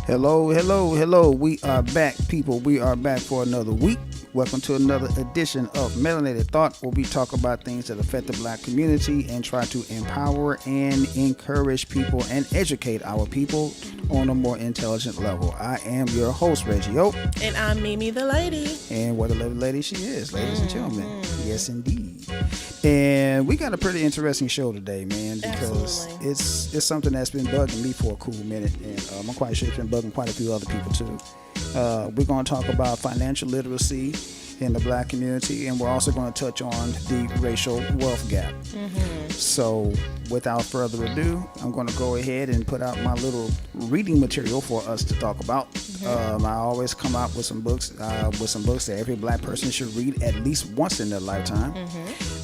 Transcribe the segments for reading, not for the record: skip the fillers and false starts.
Hello, hello, hello. We are back, people. We are back for another week. Welcome to another edition of Melanated Thought, where we talk about things that affect the black community and try to empower and encourage people and educate our people on a more intelligent level. I am your host, Reggie Oak. And I'm Mimi the lady. And what a lovely lady she is, ladies and gentlemen. Yes, indeed. And we got a pretty interesting show today, man, because it's something that's been bugging me for a cool minute, and I'm quite sure it's been bugging quite a few other people too. We're going to talk about financial literacy in the black community, and we're also going to touch on the racial wealth gap. So without further ado, I'm going to go ahead and put out my little reading material for us to talk about. I always come out with some books that every black person should read at least once in their lifetime.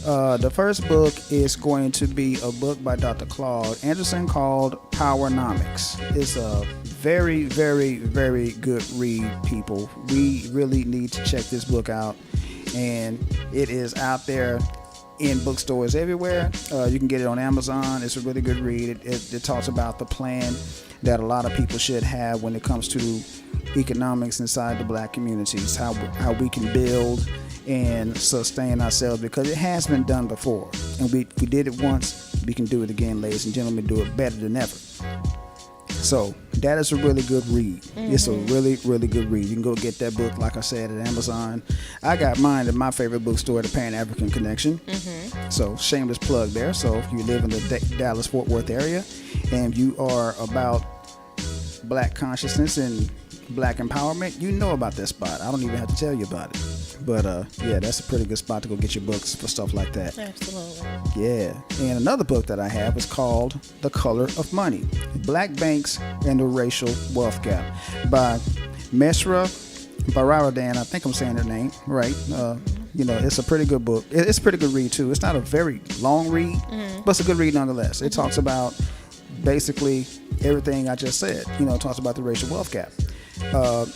The first book is going to be a book by Dr. Claude Anderson called Powernomics. It's a very, very, very good read, people. We really need to check this book out, and it is out there in bookstores everywhere. You can get it on Amazon. It's a really good read. It talks about the plan that a lot of people should have when it comes to economics inside the black communities, how we can build and sustain ourselves, because it has been done before, and we did it once. We can do it again, ladies and gentlemen. Do it better than ever. So that is a really good read. It's a really, really good read. You can go get that book, like I said, at Amazon. I got mine at my favorite bookstore, the Pan African Connection. So shameless plug there. So if you live in the Dallas-Fort Worth area and you are about black consciousness and black empowerment, you know about that spot. I don't even have to tell you about it. But yeah, that's a pretty good spot to go get your books for stuff like that. Absolutely. Yeah. And another book that I have is called The Color of Money: Black Banks and the Racial Wealth Gap by Mesra Bararadan. I think I'm saying her name right. It's a pretty good book. It's a pretty good read too. It's not a very long read, but it's a good read nonetheless. It talks about basically everything I just said. It talks about the racial wealth gap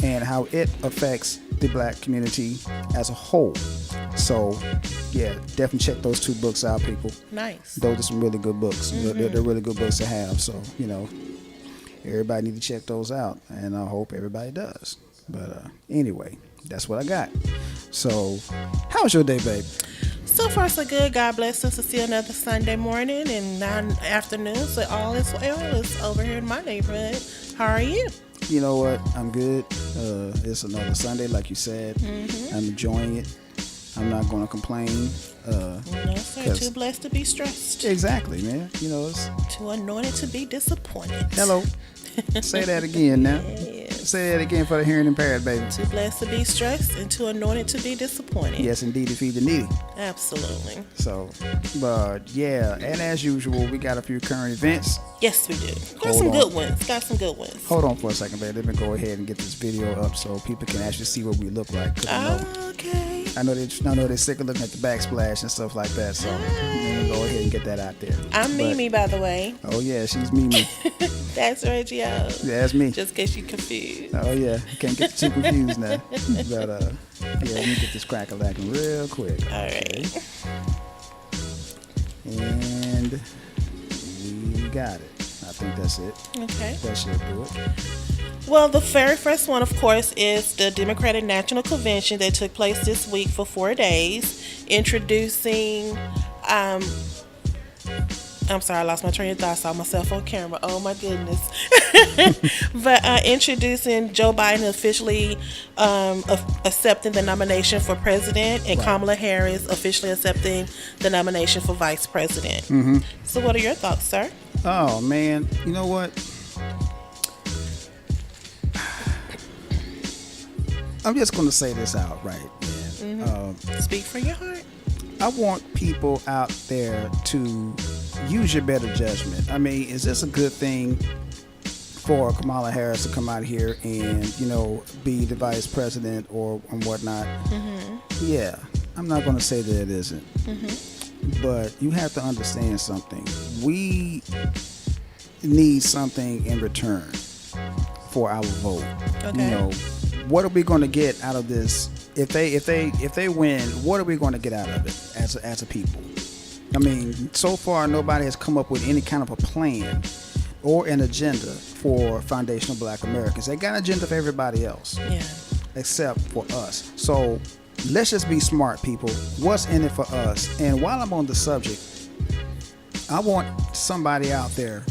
and how it affects the black community as a whole. So yeah, definitely check those two books out, people. Nice. Those are some really good books. They're really good books to have. So everybody need to check those out, and I hope everybody does. But anyway, that's what I got. So how's your day, babe? So far so good. God bless us to see another Sunday morning and 9 afternoon. So all is well is over here in my neighborhood. How are you? You know what? I'm good. It's another Sunday, like you said. I'm enjoying it. I'm not going to complain. No, sir. Too blessed to be stressed. Exactly, man. It's too anointed to be disappointed. Hello. Say that again now. Yes. Say that again for the hearing impaired, baby. Too blessed to be stressed and too anointed to be disappointed. Yes, indeed, to feed the needy. Absolutely. So, but yeah, and as usual, we got a few current events. Yes, we do. Got some good ones. Hold on for a second, baby. Let me go ahead and get this video up so people can actually see what we look like. Okay. I know they're sick of looking at the backsplash and stuff like that, so let me go ahead and get that out there. I'm Mimi, by the way. Oh yeah, she's Mimi. That's Reggie. Yeah, that's me. Just in case you're confused. Oh yeah, can't get too confused now. But yeah, let me get this crack-a-lacking real quick. All right. And we got it. I think that's it. Okay. That should do it. Well, the very first one, of course, is the Democratic National Convention that took place this week for 4 days, introducing, I'm sorry, I lost my train of thought, saw myself on camera. Oh, my goodness. But introducing Joe Biden officially accepting the nomination for president, and Kamala Harris officially accepting the nomination for vice president. So what are your thoughts, sir? Oh, man. You know what? I'm just going to say this outright, man. Speak from your heart. I want people out there to use your better judgment. I mean, is this a good thing for Kamala Harris to come out here and, be the vice president or whatnot? Yeah, I'm not going to say that it isn't. But you have to understand something. We need something in return for our vote. Okay. What are we going to get out of this? If they win, what are we going to get out of it as a people? I mean, so far nobody has come up with any kind of a plan or an agenda for foundational Black Americans. They got an agenda for everybody else, Yeah. except for us. So let's just be smart, people. What's in it for us? And while I'm on the subject, I want somebody out there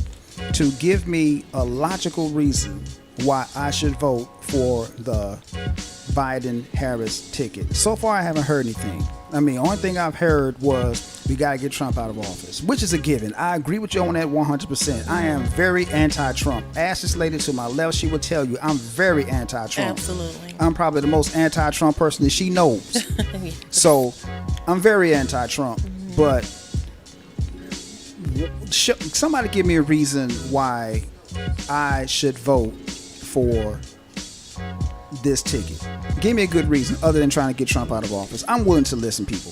to give me a logical reason why I should vote for the Biden-Harris ticket. So far, I haven't heard anything. I mean, the only thing I've heard was we got to get Trump out of office, which is a given. I agree with you on that 100%. I am very anti-Trump. Ask this lady to my left, she will tell you I'm very anti-Trump. Absolutely. I'm probably the most anti-Trump person that she knows. So I'm very anti-Trump. But somebody give me a reason why I should vote for this ticket. Give me a good reason other than trying to get Trump out of office. I'm willing to listen, people.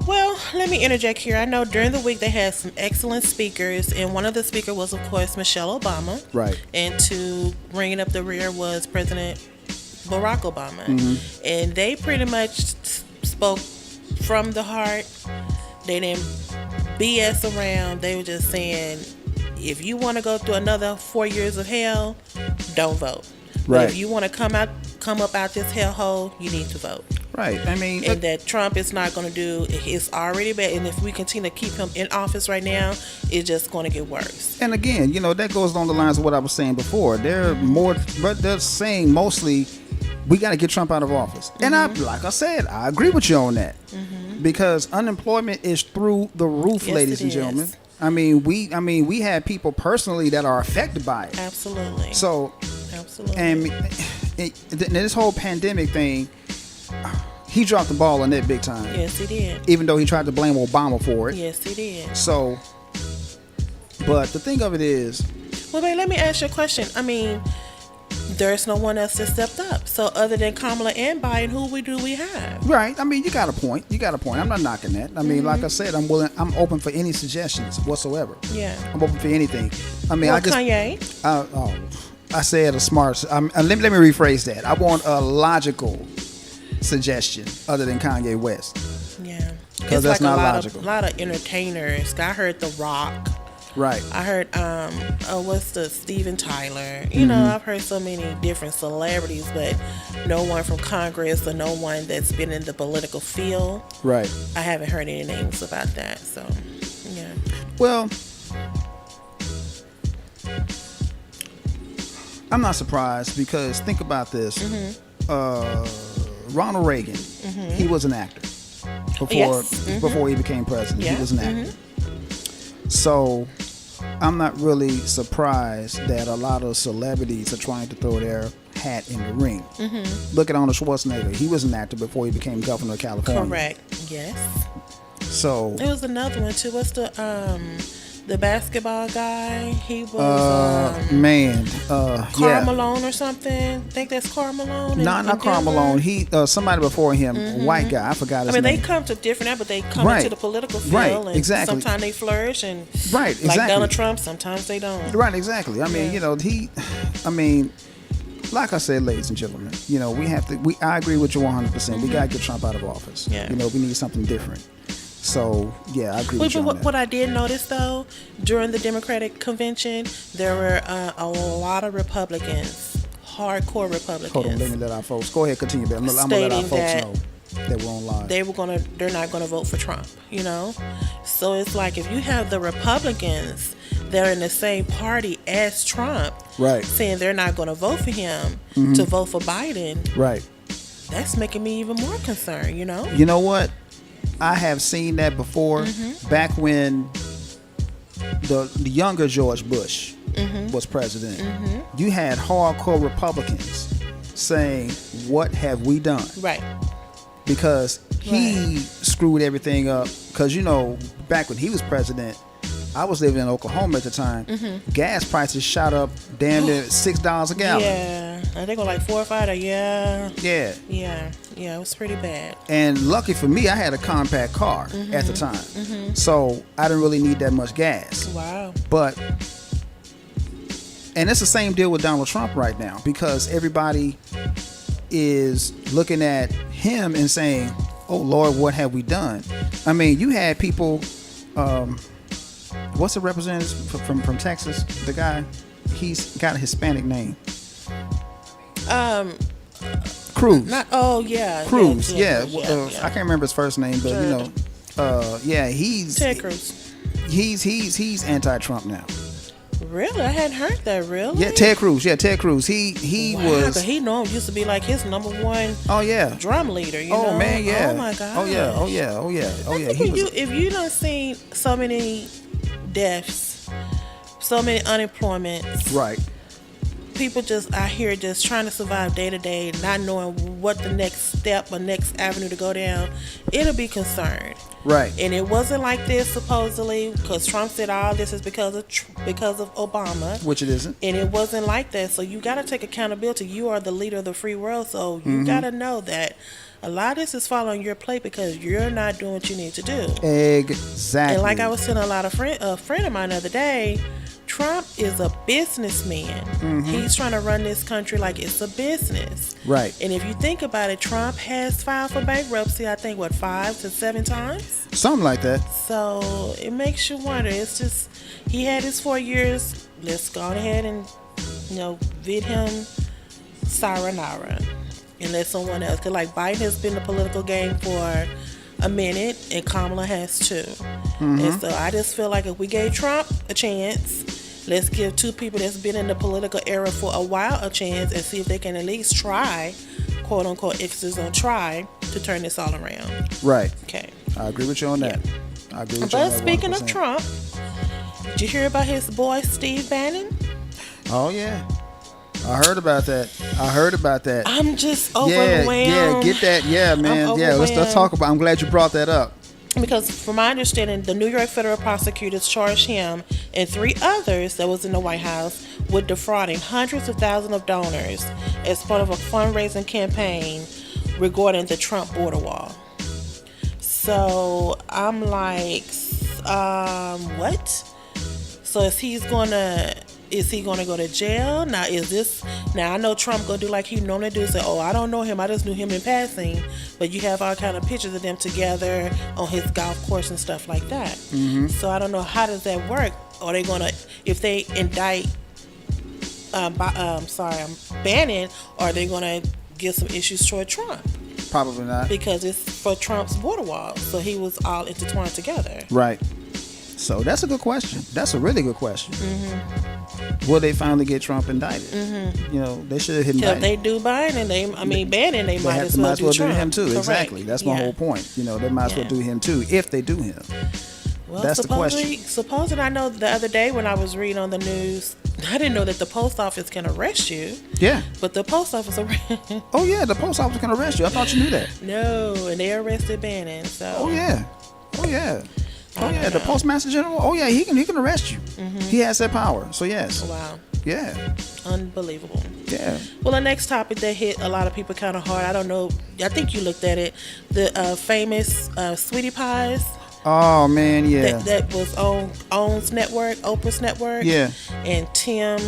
Well, let me interject here. I know during the week they had some excellent speakers, and one of the speakers was, of course, Michelle Obama. Right. And to bring it up the rear was President Barack Obama. Mm-hmm. And they pretty much spoke from the heart. They didn't BS around. They were just saying, if you want to go through another 4 years of hell, don't vote. Right. But if you want to come up out this hellhole, you need to vote. Right. I mean, And that Trump is not going to do, it's already bad. And if we continue to keep him in office right now, it's just going to get worse. and again, that goes along the lines of what I was saying before. They're saying mostly we got to get Trump out of office. And like I said, I agree with you on that. Because unemployment is through the roof, Yes, ladies it and is. gentlemen. I mean, we have people personally that are affected by it. Absolutely. So, Absolutely. and this whole pandemic thing, he dropped the ball on that big time. Yes, he did. Even though he tried to blame Obama for it. Yes, he did. So, but the thing of it is, Well, babe, let me ask you a question. I mean, there's no one else that stepped up. So other than Kamala and Biden, who do we have? right? I mean, you got a point. I'm not knocking that. I mean, like I said, I'm open for any suggestions whatsoever. Yeah. I'm open for anything. I mean, Well, Kanye. I said a smart. Let me rephrase that. I want a logical suggestion other than Kanye West. Yeah. 'Cause that's not logical. A lot of entertainers. I heard The Rock. Right. I heard what's the Steven Tyler. You know, I've heard so many different celebrities, but no one from Congress or no one that's been in the political field. Right. I haven't heard any names about that. So, yeah. Well, I'm not surprised because think about this. Ronald Reagan, he was an actor before he became president. Yeah. He was an actor. So I'm not really surprised that a lot of celebrities are trying to throw their hat in the ring. Look at Arnold Schwarzenegger. He was an actor before he became governor of California. Correct. Yes. So There was another one too. What's the basketball guy? He was Karl yeah. Malone or something. I think that's Karl Malone. Not Karl Malone. He somebody before him, white guy. I forgot his name. They come to different, but they come Right. into the political field, Right, and exactly. sometimes they flourish, and Right, like exactly. Donald Trump, sometimes they don't. Right, exactly. I mean, like I said, ladies and gentlemen, I agree with you 100%. We gotta get Trump out of office. Yeah. We need something different. So yeah, I agree with you on that. What I did notice though, during the Democratic convention, there were a lot of Republicans, hardcore Republicans. Hold on, let me let our folks go ahead. Continue, babe. I'm gonna let our folks know that we're on live. They're not gonna vote for Trump. So it's like if you have the Republicans that are in the same party as Trump, Right. saying they're not gonna vote for him to vote for Biden, Right. that's making me even more concerned. You know what? I have seen that before. Back when the younger George Bush was president, you had hardcore Republicans saying, "What have we done?" Right. Because he screwed everything up. Because back when he was president, I was living in Oklahoma at the time. Gas prices shot up damn near $6 a gallon. Yeah, I think it was like 4 or 5. Yeah. Yeah. Yeah, it was pretty bad. And lucky for me, I had a compact car at the time. So I didn't really need that much gas. Wow. And it's the same deal with Donald Trump right now because everybody is looking at him and saying, "Oh Lord, what have we done?" I mean, you had people, what's the representative from Texas? The guy, he's got a Hispanic name? Um, Cruz. not. Oh yeah. Cruz. Yeah. I can't remember his first name, but yeah, he's Ted Cruz. He's anti-Trump now. Really, I hadn't heard that. Really? Yeah, Ted Cruz. Yeah, Ted Cruz. He Wow, was. 'cause he used to be like his number one Oh yeah. drum leader. You Oh know? man, yeah. Oh my god. Oh yeah. Oh yeah. Oh yeah. Oh yeah. He was. If you don't seen so many deaths, so many unemployments, Right. people just out here just trying to survive day to day, not knowing what the next step or next avenue to go down, it'll be concerned. Right. And it wasn't like this supposedly, because Trump said all this is because of Obama, Which it isn't. and it wasn't like that. So you got to take accountability. You are the leader of the free world, so you got to know that a lot of this is falling on your plate because you're not doing what you need to do. Exactly. And like I was telling a friend of mine the other day, Trump is a businessman. He's trying to run this country like it's a business. Right. And if you think about it, Trump has filed for bankruptcy, I think, 5 to 7 times? Something like that. So it makes you wonder. It's just, he had his 4 years. Let's go ahead and, vid him sayonara and let someone else. Because like Biden has been in the political game for a minute and Kamala has too. And so I just feel like if we gave Trump a chance, let's give 2 people that's been in the political era for a while a chance and see if they can at least try, quote unquote, emphasis on try, to turn this all around. Right. Okay. I agree with you on that. I agree with you But on that. speaking 100%. of Trump, did you hear about his boy Steve Bannon? Oh yeah. I heard about that. I'm just Yeah, overwhelmed. get that. Yeah, man. I'm Yeah, let's talk about. I'm glad you brought that up. Because from my understanding, the New York federal prosecutors charged him and 3 others that was in the White House with defrauding hundreds of thousands of donors as part of a fundraising campaign regarding the Trump border wall. So I'm like, what? So is he gonna go to jail? Now I know Trump gonna do like he normally do, say, oh, I don't know him, I just knew him in passing, but you have all kind of pictures of them together on his golf course and stuff like that. So I don't know, how does that work? Are they gonna, if they indict Bannon, are they gonna give some issues toward Trump? Probably not. Because it's for Trump's border wall, so he was all intertwined together. Right. So that's a good question. That's a really good question. Will they finally get Trump indicted? They should have indicted. If they do Bannon, Bannon, they might as well do Trump. him too. Correct. Exactly. That's my whole point. They might as well do him too if they do him. Well, that's the question. Supposing, I know the other day when I was reading on the news, I didn't know that the post office can arrest you. Yeah. But the post office Oh yeah, the post office can arrest you. I thought you knew that. No, and they arrested Bannon. So. Oh yeah. The postmaster general. Oh yeah, he can arrest you. He has that power. So yes. Wow. Yeah. Unbelievable. Yeah. Well, the next topic that hit a lot of people kind of hard. I don't know. I think you looked at it. The famous Sweetie Pies. Oh man, yeah. That was on Oprah's network. Yeah. And Tim,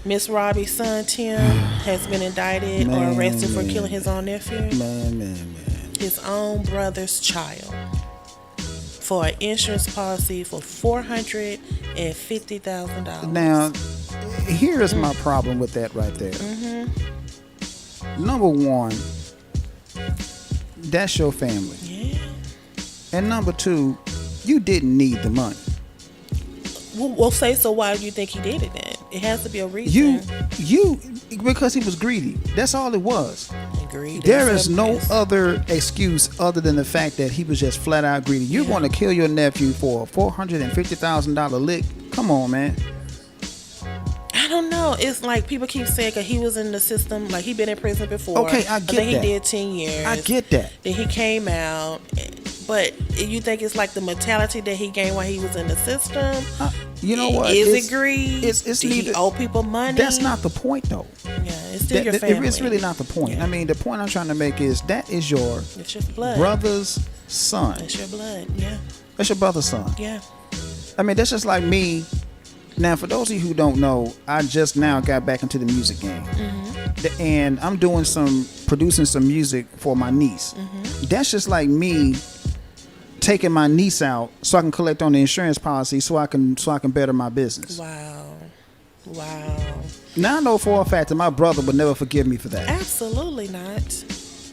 Miss Robbie's son Tim, has been indicted or arrested for killing his own nephew. Man. His own brother's child. For an insurance policy for $450,000. Now, here's my problem with that right there. Number one, that's your family. Yeah. And number two, you didn't need the money. We'll say, so why do you think he did it then? It has to be a reason. Because he was greedy. That's all it was. Greedy. There is no other excuse other than the fact that he was just flat out greedy. You want to kill your nephew for a $450,000 lick? Come on, man. I don't know. It's like people keep saying that he was in the system, like he been in prison before. Okay, I get think that. He did 10 years. I get that. Then he came out. But you think it's like the mentality that he gained while he was in the system? You know what? Is it greed? It's Did neither, he owe people money? That's not the point, though. Yeah, it's still your family. It's really not the point. Yeah. I mean, the point I'm trying to make is that is your It's your blood. brother's son. It's your blood. Yeah. That's your brother's son. Yeah. I mean, that's just like me. Now, for those of you who don't know, I just now got back into the music game. And I'm producing some music for my niece. That's just like me taking my niece out so I can collect on the insurance policy so I can better my business. Wow. Wow. Now I know for a fact that my brother would never forgive me for that. Absolutely not.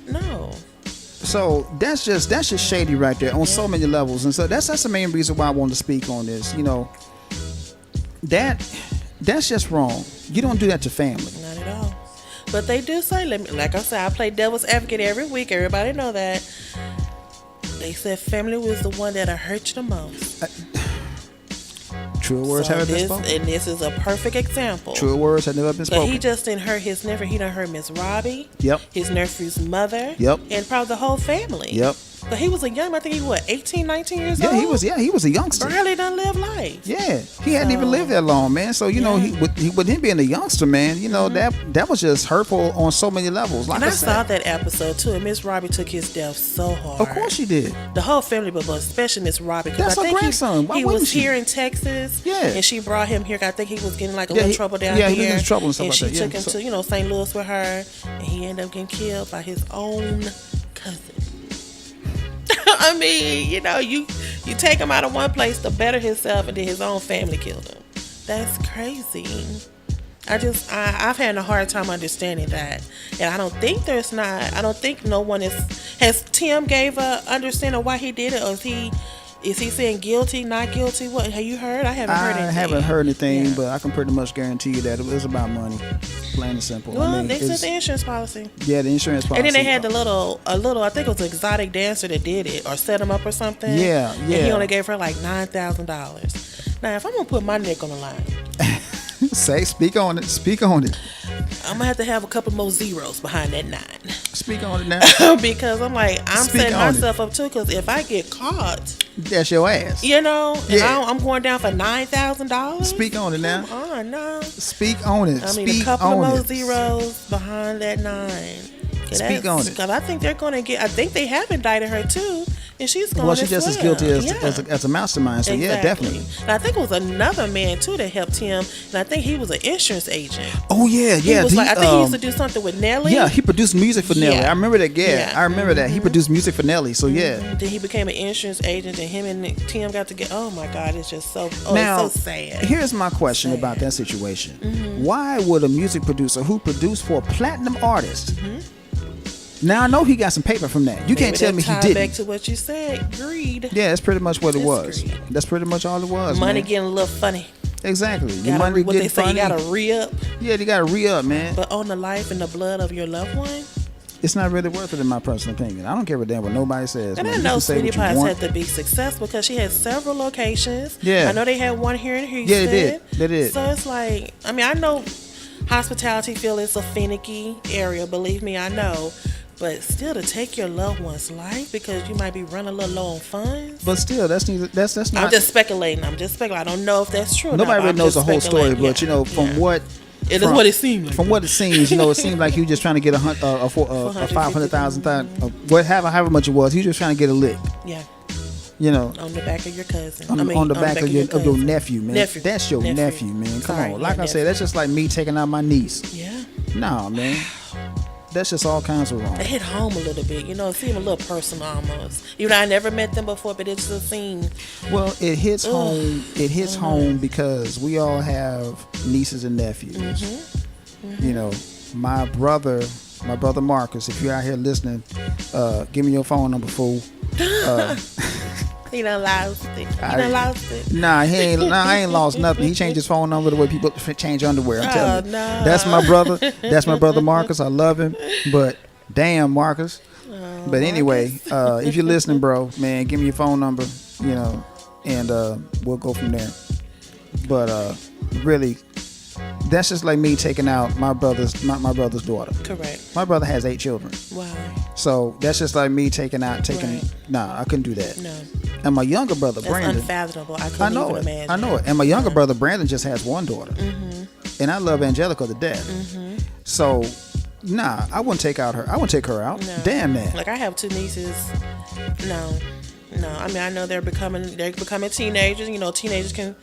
No. So that's just shady right there on so many levels, and so that's the main reason why I wanted to speak on this. You know, that's just wrong. You don't do that to family. Not at all. But they do say, like I said, I play devil's advocate every week. Everybody know that. They said family was the one that'll hurt you the most. True words haven't been spoken. And this is a perfect example. True words have never been spoken. But he just didn't hurt his nephew. He done hurt Miss Robbie. Yep. His nephew's mother. Yep. And probably the whole family. Yep. But he was a young, I think he was 18, 19 years old? He was a youngster. Barely done live life. Yeah. He hadn't even lived that long, man. So, you know, with him being a youngster, man, you know, that was just hurtful on so many levels. Like and I saw that episode, too, and Miss Robbie took his death so hard. Of course she did. The whole family, but especially Miss Robbie. That's her grandson. Why he wouldn't was she? here in Texas. Yeah. And she brought him here. I think he was getting like a little trouble down here. here. Yeah, he was in trouble and stuff and like that. she took him to, you know, St. Louis with her, and he ended up getting killed by his own cousin. I mean, you know, you take him out of one place to better himself, and then his own family killed him. That's crazy. I've had a hard time understanding that, and I don't think no one has Tim gave a understanding why he did it, or is he saying guilty, not guilty? What have you heard? I haven't heard anything. But I can pretty much guarantee you that it was about money, plain and simple. Well, they said the insurance policy. Yeah, the insurance policy. And then they had a little. I think it was an exotic dancer that did it or set him up or something. Yeah. And he only gave her like $9,000. Now, if I'm gonna put my neck on the line, speak on it. I'm gonna have to have a couple more zeros behind that 9. Speak on it now. Because I'm like, I'm setting myself up too. Because if I get caught, that's your ass. You know, and I'm going down for $9,000. Speak on it now. Come on, no. Speak on it. I mean, a couple of more zeros behind that 9. Speak on it. Because I think they're going to get. I think they have indicted her too, and she's going. Well, she's just as guilty as a mastermind. So exactly. Yeah, definitely. And I think it was another man too that helped him, and I think he was an insurance agent. Oh yeah. He was I think he used to do something with Nelly. Yeah, he produced music for Nelly. I remember that. Yeah, I remember that. He produced music for Nelly. So yeah. Then he became an insurance agent, and him and Tim got together. Oh my God, it's just so. Now, it's so sad. Here's my question about that situation. Why would a music producer who produced for a platinum artist? Now I know he got some paper from that. You can't tell me he didn't. Back to what you said, greed. Yeah, that's pretty much what it was. Greed. That's pretty much all it was. Money man. getting a little funny. Exactly. What they say, funny. you gotta re-up. Yeah, you gotta re-up, man. But on the life and the blood of your loved one, it's not really worth it in my personal opinion. I don't care a damn what nobody says. And man. I know Sweetie Pie's had to be successful because she had several locations. Yeah. I know they had one here in Houston. Yeah, they did. So it's like, I mean, I know hospitality field is a finicky area. Believe me, I know. But still, to take your loved one's life because you might be running a little low on funds. But still, that's not. I'm just speculating. I don't know if that's true. Nobody really knows the whole story, but you know, from what. It is what it seems like. From what it seems, you know, it seemed like he was just trying to get a $500,000, however much it was. He was just trying to get a lick. Yeah. You know, on the back of your cousin. On the back of your nephew, man. That's your nephew, man. Come on, like I said, that's just like me taking out my niece. Yeah. Nah, man. That's just all kinds of wrong. It hit home a little bit, you know. It seemed a little personal almost. Even though I never met them before, but it just seemed. Well, it hits home. It hits home because we all have nieces and nephews. You know, my brother Marcus. If you're out here listening, give me your phone number, fool. He done lost it. Nah, I ain't lost nothing. He changed his phone number the way people change underwear. I'm telling you. No. That's my brother. That's my brother Marcus. I love him. But damn, Marcus. But anyway, if you're listening, bro, man, give me your phone number, you know, and we'll go from there. But really, that's just like me taking out my brother's daughter. Correct. My brother has 8 children. Wow. So that's just like me taking. Nah, I couldn't do that. No. And my younger brother, That's Brandon. unfathomable. I couldn't even imagine. I know it. And my younger brother, Brandon, just has 1 daughter. And I love Angelica to death. So, nah, I wouldn't take her out. No. Damn that. Like I have 2 nieces. No. I mean, I know they're becoming teenagers. You know, teenagers can.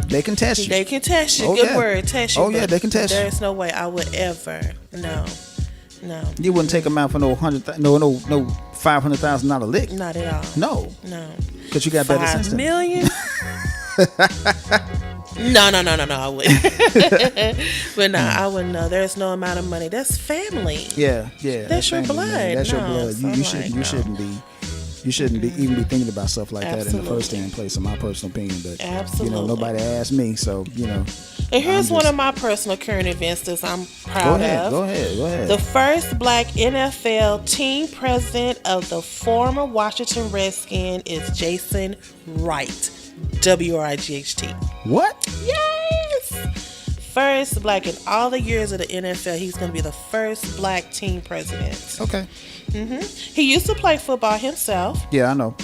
They can test you. They can test you. Oh, Good yeah. word, test you. Oh yeah, they can test you. There's no way I would ever. No. You wouldn't take them out for no $500,000 lick. Not at all. No. No. Because you got better sense. $5 million. No, I wouldn't. But no, I wouldn't know. There's no amount of money. That's family. Yeah. That's your family, blood. man. That's your No, blood. so You I'm shouldn't. like, You no. shouldn't be. You shouldn't be even be thinking about stuff like that in the first Absolutely. stand place, in my personal opinion. But Absolutely. nobody asked me, so And here's I'm one just- of my personal current events that I'm Go proud ahead. of. Go ahead. The first black NFL team president of the former Washington Redskin is Jason Wright. WRIGHT. What? Yes! First black in all the years of the NFL, he's going to be the first black team president. Okay. He used to play football himself. Yeah, I know.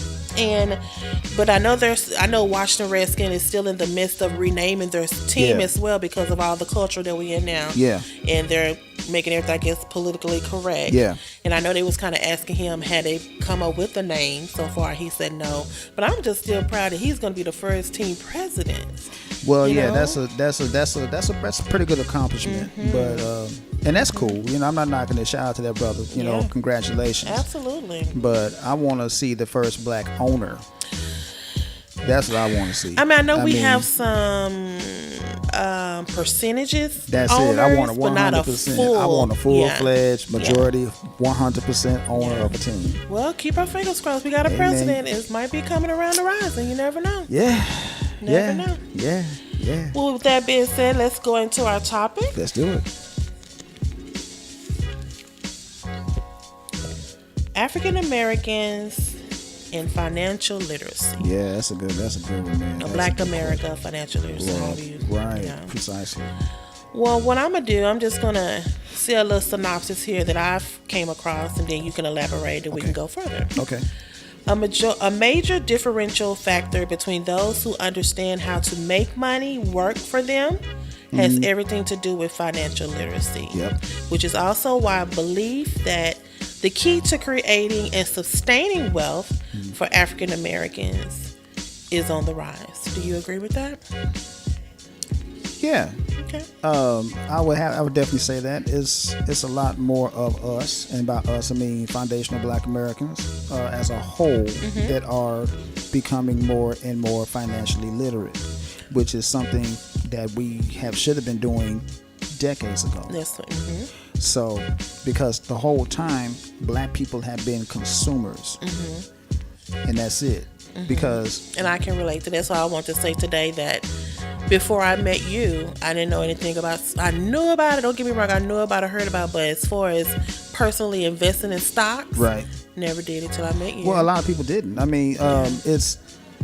But I know Washington Redskins is still in the midst of renaming their team Yeah. as well because of all the culture that we in now. Yeah. And they're making everything, I guess, politically correct. Yeah. And I know they was kind of asking him had they come up with a name. So far, he said no. But I'm just still proud that he's going to be the first team president. Well, You yeah, know? that's a pretty good accomplishment. But and that's cool. I'm not knocking it. Shout out to that brother. Yeah. Congratulations. Absolutely. But I want to see the first black owner. That's what I want to see. I mean, I know we have some percentages. That's owners, it. I want a but not 100%. full. I want a full-fledged Yeah. majority, 100% owner of a team. Well, keep our fingers crossed. We got a Amen. president. It might be coming around the horizon. You never know. Yeah. Never know. Yeah. Well, with that being said, let's go into our topic. Let's do it. African Americans and financial literacy. Yeah, that's a good one, man. That's Black a good America financial literacy. Right. Yeah. Precisely. Well, what I'm gonna do, I'm just gonna see a little synopsis here that I've came across, and then you can elaborate, and we can go further. Okay. A major differential factor between those who understand how to make money work for them has everything to do with financial literacy. Yep. Which is also why I believe that the key to creating and sustaining wealth for African Americans is on the rise. Do you agree with that? Yeah. Okay. I would definitely say that it's a lot more of us, and by us I mean foundational Black Americans as a whole that are becoming more and more financially literate, which is something that we should have been doing decades ago. That's So, because the whole time Black people have been consumers, and that's it. Because and I can relate to that. So I want to say today that before I met you, I didn't know anything about. I knew about it. Don't get me wrong. I knew about it, heard about it, but as far as personally investing in stocks, right. never did it till I met you. Well, a lot of people didn't. I mean, it's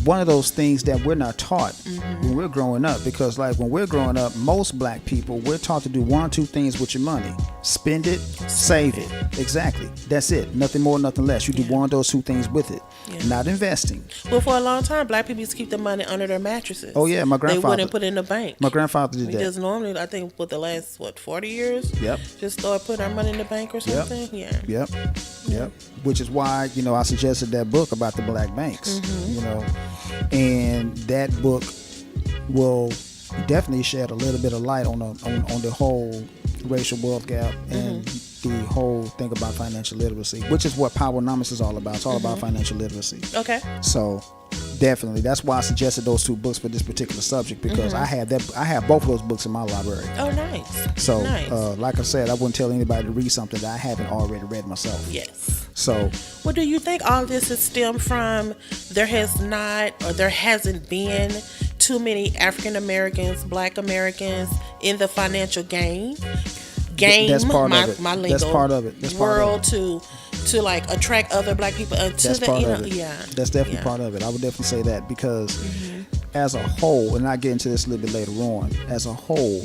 one of those things that we're not taught when we're growing up, because like when we're growing up, most Black people, we're taught to do one or two things with your money: spend it, save it. Exactly. That's it. Nothing more, nothing less. You do one of those two things with it. Not investing. Well, for a long time, Black people used to keep the money under their mattresses. Oh yeah, my grandfather. They wouldn't put it in the bank. My grandfather did We that. just normally, I think, with the last 40 years. Yep. Just start putting our money in the bank or something. Yeah. Yep. Which is why, I suggested that book about the Black banks, and that book will definitely shed a little bit of light on the whole racial wealth gap and the whole thing about financial literacy, which is what Powernomics is all about. It's all about financial literacy. Okay. So definitely, that's why I suggested those two books for this particular subject, because I have both of those books in my library. Oh, nice. So, nice. like I said, I wouldn't tell anybody to read something that I haven't already read myself. Yes. So, Well, do you think all this is stemmed from there hasn't been too many African Americans, Black Americans in the financial game? that's part of it. My lingo. That's part of it. That's part of it. to like attract other Black people to That's the part of it. yeah. That's definitely part of it. I would definitely say that, because as a whole, and I'll get into this a little bit later on, as a whole,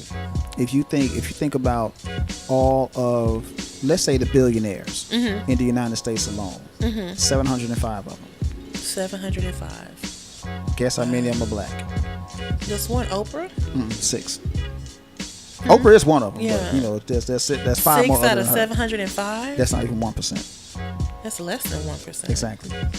if you think about all of, let's say, the billionaires in the United States alone, 705 of them. 705. Guess how many of them are Black? Just one, Oprah? 6. Oprah is one of them, Yeah. but that's it. That's 5 6 more out other of than her. 705? That's not even 1%. That's less than 1%. Exactly. I'm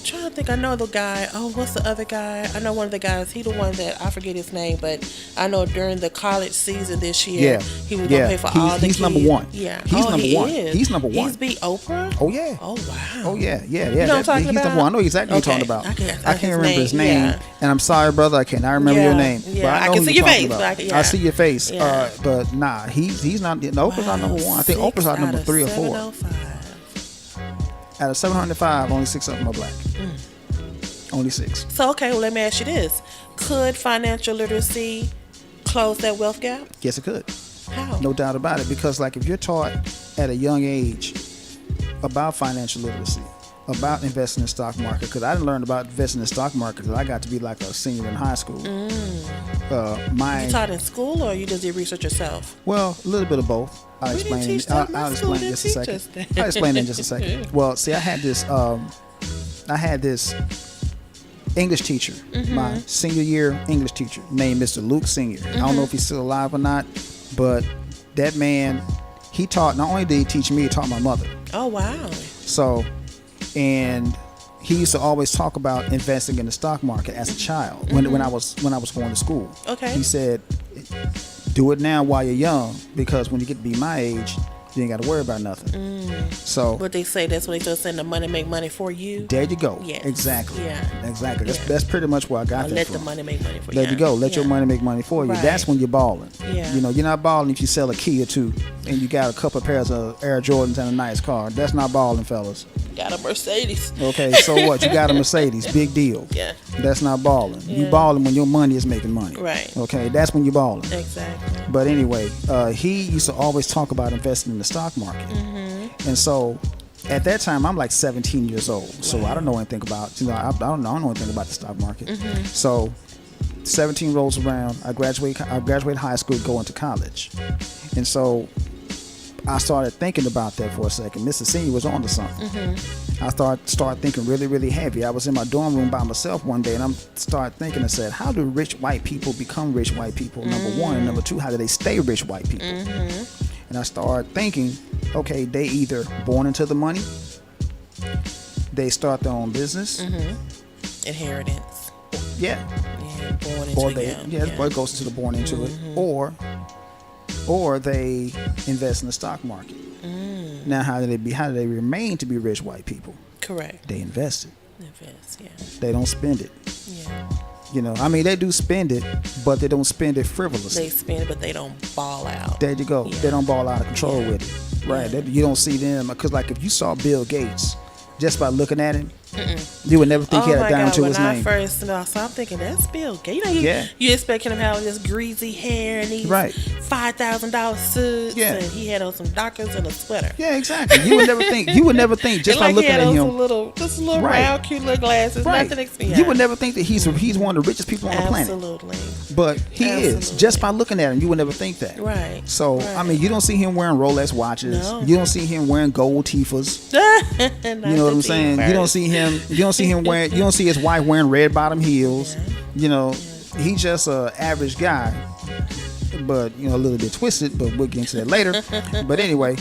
trying trying to think. I know the guy. Oh, what's the other guy? I know one of the guys. He the one that I forget his name, but I know during the college season this year, Yeah. he was gonna pay for all the He's kids. number one. Yeah, He's number he one. is. He's number one. He's beat Oprah. Oh yeah. Oh wow. Oh yeah. You know what I'm talking he's about? number one. I know exactly what you're talking about. I can't remember his name, yeah. and I'm sorry, brother. I cannot remember your name. Yeah. But I know can who see you're your talking face. about. But yeah. I see your face. Yeah. But nah, he's not. No, Oprah's not number one. I think Oprah's not number 3 or 4. 705. Out of 705, only 6 of them are black. Only 6. So okay, well let me ask you this: could financial literacy close that wealth gap? Yes, it could. How? No doubt about it. Because like if you're taught at a young age about financial literacy, about investing in the stock market, because I didn't learn about investing in the stock market until I got to be like a senior in high school. You taught in school, or you just did research yourself? Well, a little bit of both. I'll explain in just a second. I'll explain in just a second. Well, see, I had this English teacher, my senior year English teacher, named Mr. Luke Senior. I don't know if he's still alive or not, but that man, he taught. Not only did he teach me, he taught my mother. Oh wow! So, and he used to always talk about investing in the stock market as a child when I was going to school. Okay. He said, do it now while you're young, because when you get to be my age, you ain't got to worry about nothing. So, But they say that's when they start saying the money make money for you. there you go. Yes. Exactly. Yeah. Exactly. Yeah. That's pretty much where I got that Let from. the money make money for you. There you go. Let your money make money for you. Right. That's when you're balling. Yeah. You know, you're not balling if you sell a key or two and you got a couple of pairs of Air Jordans and a nice car. That's not balling, fellas. Got a Mercedes. Okay, so what? You got a Mercedes. Big deal. Yeah. That's not balling. You Yeah. balling when your money is making money. Right. Okay, that's when you're balling. Exactly. But anyway, he used to always talk about investing in the stock market. And so at that time, I'm like 17 years old. So I don't know anything about, I don't know anything about the stock market. So 17 rolls around, I graduate high school, go into college. And so I started thinking about that for a second. Mr. Senior was on to something. I started thinking really, really heavy. I was in my dorm room by myself one day, and I started thinking and said, how do rich white people become rich white people, number one? And number two, how do they stay rich white people? And I started thinking, okay, they either born into the money, they start their own business. Inheritance. Yeah. Yeah. Born into Or it. it goes into the born into it. Or they invest in the stock market. Now, how do they remain to be rich white people? Correct. They invest it. Invest. Yeah. They don't spend it. Yeah. You know, I mean, they do spend it, but they don't spend it frivolously. They spend it, but they don't ball out. There you go. Yeah. They don't ball out of control with it. Right. You don't see them. Because, like, if you saw Bill Gates, just by looking at him, you would never think he had a dime to his name. When I first saw, I'm thinking, that's Bill Gates. You know, you expect him to have this greasy hair and these $5,000 suits, and he had on some Dockers and a sweater. Yeah, exactly. You would never think just by looking at him. Just little round, cute little glasses, nothing expensive. You would never think that he's one of the richest people on the planet. Absolutely. But he is. Just by looking at him, you would never think that. Right. So, I mean, you don't see him wearing Rolex watches. No. You don't see him wearing gold Tifas. You know what I'm saying? You don't see him wearing, you don't see his wife wearing red bottom heels. You know, he's just a average guy, but you know, a little bit twisted, but we'll get into that later. But anyway,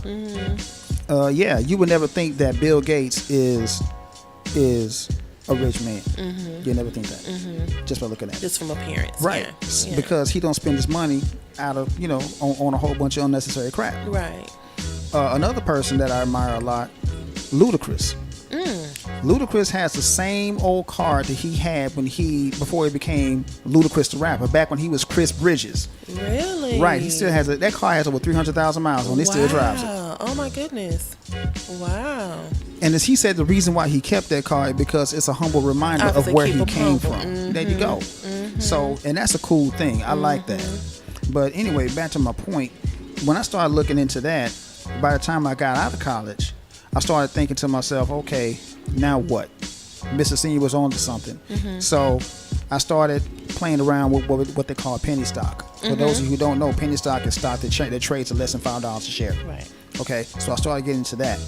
you would never think that Bill Gates is a rich man. You never think that just by looking at it. Just from appearance. Right. Yeah. Because he don't spend his money out of, on a whole bunch of unnecessary crap. Right. Another person that I admire a lot, Ludacris. Ludacris has the same old car that he had before he became Ludacris the rapper, back when he was Chris Bridges. Really? Right. He still has that car has over 300,000 miles on it. He still drives it. Oh my goodness. Wow. And as he said, the reason why he kept that car is because it's a humble reminder of where he came from. There you go. So, and that's a cool thing. I like that. But anyway, back to my point. When I started looking into that, by the time I got out of college, I started thinking to myself, okay, now what? Mr. Senior was on to something. So I started playing around with what they call penny stock. For those of you who don't know, penny stock is stock that trades at less than $5 a share. Right. Okay, so I started getting into that.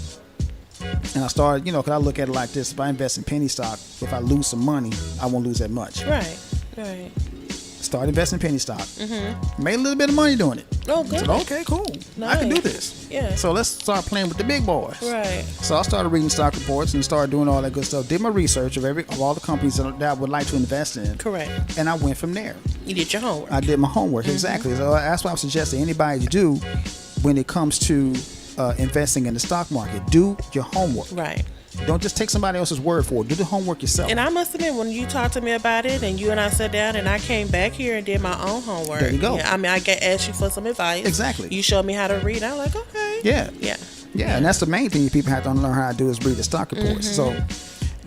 And I started, because I look at it like this. If I invest in penny stock, if I lose some money, I won't lose that much. Right. Started investing in penny stock. Made a little bit of money doing it. Oh, good. I said, okay, cool. I can do Nice. this. Yeah. So let's start playing with the big boys. Right. So I started reading stock reports and started doing all that good stuff. Did my research of all the companies that I would like to invest in. Correct. And I went from there. You did your homework. I did my homework, exactly. So that's what I'm suggesting anybody to do when it comes to investing in the stock market. Do your homework. Right. Don't just take somebody else's word for it. Do the homework yourself. And I must admit, when you talked to me about it, and you and I sat down, and I came back here and did my own homework. There you go. Yeah, I mean, I asked you for some advice. Exactly. You showed me how to read. I'm like, okay. Yeah. Yeah. Yeah, and that's the main thing people have to learn how to do is read the stock reports. So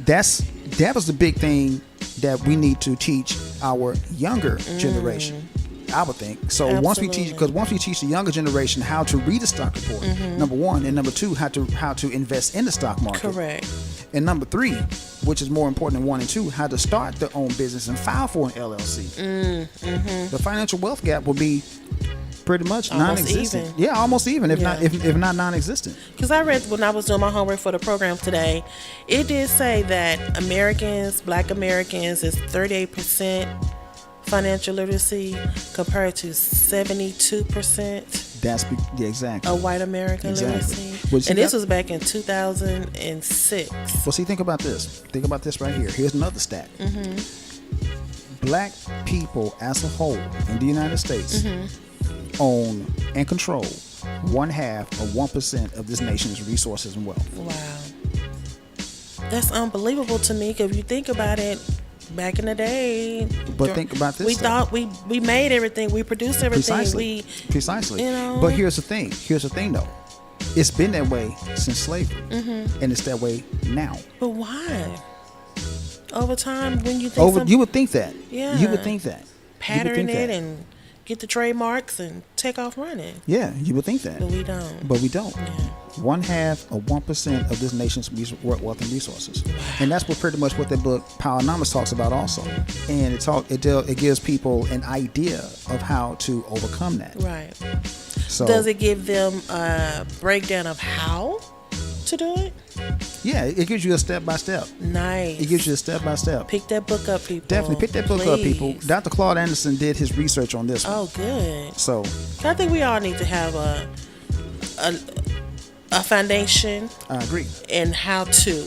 that was the big thing that we need to teach our younger generation. I would think. So once we teach the younger generation how to read a stock report, number one, and number two, how to invest in the stock market. Correct. And number three, which is more important than 1 and 2, how to start their own business and file for an LLC. The financial wealth gap will be pretty much Almost non-existent. even. Yeah, almost even, if Yeah. not non-existent. Because I read when I was doing my homework for the program today, it did say that Black Americans, is 38% financial literacy compared to 72% Exactly. of white American Exactly. literacy. Well, see, And this that- was back in 2006. Well, see, think about this. Think about this right here. Here's another stat. Black people as a whole in the United States own and control 1/2 of 1% of this nation's resources and wealth. Wow. That's unbelievable to me, because if you think about it, back in the day. But think about this. We though. thought we made everything. We produced everything. Precisely. you know. But here's the thing. Though. It's been that way since slavery, and it's that way now. But why? Over time, when you think You would think that. Yeah. You would think that. You would pattern think it that. and get the trademarks and take off running. Yeah, you would think that. But we don't. But we don't. Yeah. 1/2 of 1% of this nation's wealth and resources, and that's pretty much what that book Powernomics talks about also. And it gives people an idea of how to overcome that. Right. So Does it give them a breakdown of how to do it? Yeah, it gives you a step by step. Nice. It gives you a step by step. Pick that book up, people. Definitely pick that book up, people. Please. Dr. Claude Anderson did his research on this one. Oh, good. So I think we all need to have a foundation I agree. and how to.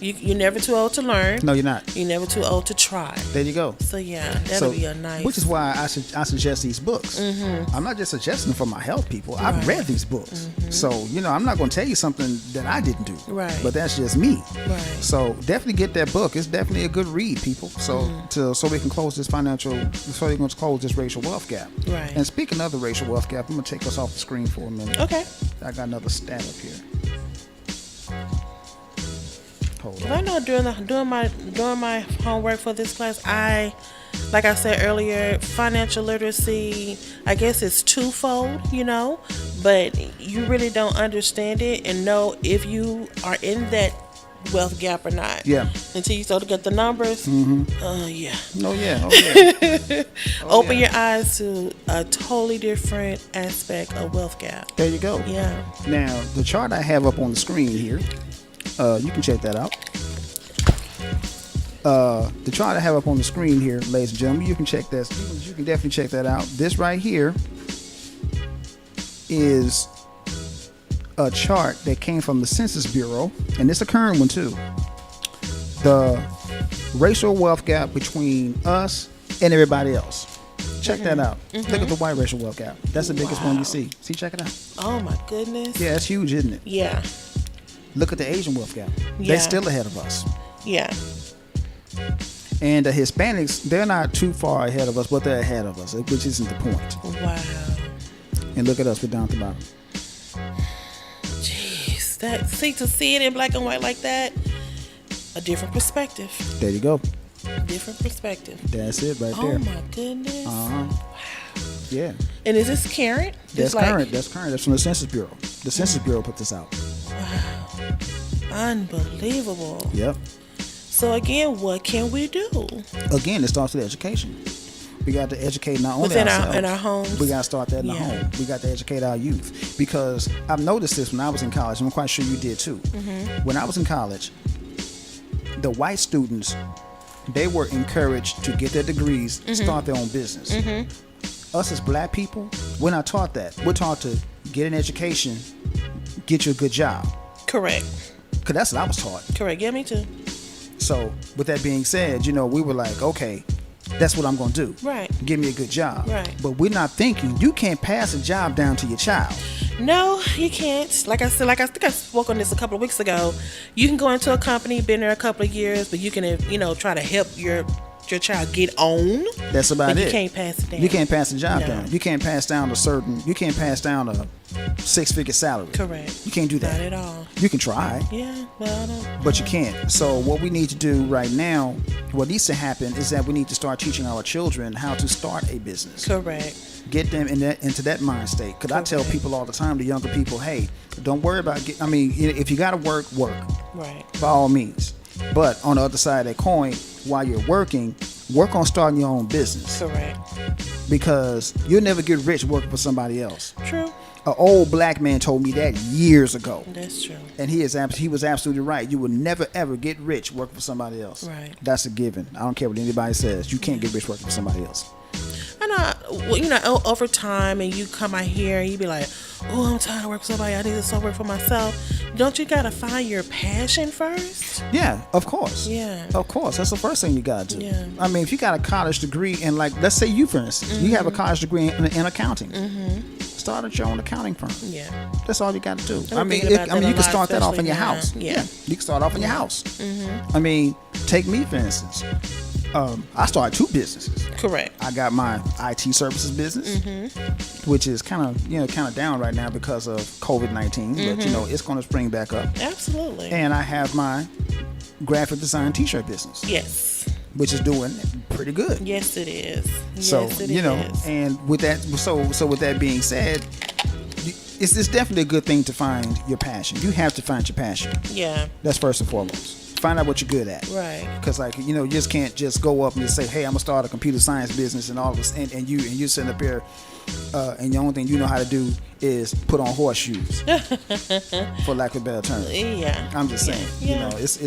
You're never too old to learn. No, you're not. You're never too old to try. There you go. So yeah, that'll be a nice. Which is why I suggest these books. I'm not just suggesting them for my health, people. I've Right. read these books, so I'm not going to tell you something that I didn't do. Right. But that's just me. Right. So definitely get that book. It's definitely a good read, people. So so we can close this racial wealth gap. Right. And speaking of the racial wealth gap, I'm gonna take us off the screen for a minute. Okay. I got another stat up here. Hold on. I know doing my homework for this class, like I said earlier, financial literacy, I guess it's twofold, but you really don't understand it and know if you are in that wealth gap or not. Yeah. Until you start to get the numbers. Yeah. Oh yeah. Oh yeah. Open your eyes to a totally different aspect of wealth gap. There you go. Yeah. Now, the chart I have up on the screen here, you can check that out. The chart I have up on the screen here, ladies and gentlemen, you can check that. You can definitely check that out. This right here is a chart that came from the Census Bureau, and it's a current one too. The racial wealth gap between us and everybody else. Check that out. Look at the white racial wealth gap. That's the biggest one you see. See, check it out. Oh my goodness. Yeah, it's huge, isn't it? Yeah. Look at the Asian wealth gap. Yeah. They're still ahead of us. Yeah. And the Hispanics, they're not too far ahead of us, but they're ahead of us, which isn't the point. Wow. And look at us, we're down at the bottom. Jeez. To see it in black and white like that, a different perspective. There you go. Different perspective. That's it right Oh there. my goodness. Uh-huh. Yeah. And is this current? That's It's like- current. That's current. That's from the Census Bureau. The Census Bureau put this out. Unbelievable. Yep. So again, what can we do Again, it starts with education. We got to educate not only within ourselves. in our homes? We got to start that in the Yeah. home. We got to educate our youth. Because I've noticed this when I was in college, and I'm quite sure you did too. When I was in college, the white students they were encouraged to get their degrees, start their own business. Us as black people, we're not taught that. We're taught to get an education, get you a good job. Correct. Because that's what I was taught. Correct. Yeah, me too. So with that being said, we were like, okay, that's what I'm going to do. Right. Give me a good job. Right. But we're not thinking you can't pass a job down to your child. No, you can't. Like I said, I think I spoke on this a couple of weeks ago. You can go into a company, been there a couple of years, but you can, try to help your child get on. That's about it. You can't pass it down. You can't pass the job No. down. You can't pass down a 6-figure salary. Correct. You can't do that. Not at all. You can try. Yeah, well, I don't. But you can't. So what we need to do right now, what needs to happen is that we need to start teaching our children how to start a business. Correct. Get them into that mind state. Because I tell people all the time, the younger people, hey, don't worry about if you got to work. Right. By all means. But on the other side of that coin, while you're working, work on starting your own business. Correct. Because you'll never get rich working for somebody else. True. An old black man told me that years ago. That's true. And he was absolutely right. You will never ever get rich working for somebody else. Right. That's a given. I don't care what anybody says. You can't get rich working for somebody else. And over time, and you come out here and you be like, oh, I'm tired of working for somebody. I need to start working for myself. Don't you gotta find your passion first? Yeah, of course. Yeah. Of course. That's the first thing you gotta do. Yeah. I mean, if you got a college degree in, like, let's say you, for instance, you have a college degree in accounting. Start at your own accounting firm. Yeah. That's all you got to do. I'm you thinking about that a can lot, start that off in your especially house. now. Yeah. You can start off in your house. I mean, take me for instance. I started 2 businesses. Correct. I got my IT services business, which is kind of down right now because of COVID-19, but it's going to spring back up. Absolutely. And I have my graphic design T-shirt business. Yes. Which is doing pretty good. Yes, it is. So Yes, it is. and with that, so with that being said, it's definitely a good thing to find your passion. You have to find your passion. Yeah. That's first and foremost. Find out what you're good at. Right. Because you just can't just go up and just say, hey, I'm gonna start a computer science business and all of this, and you sitting up here, and the only thing you know how to do is put on horseshoes, for lack of a better term. Yeah. I'm just saying. Yeah. It's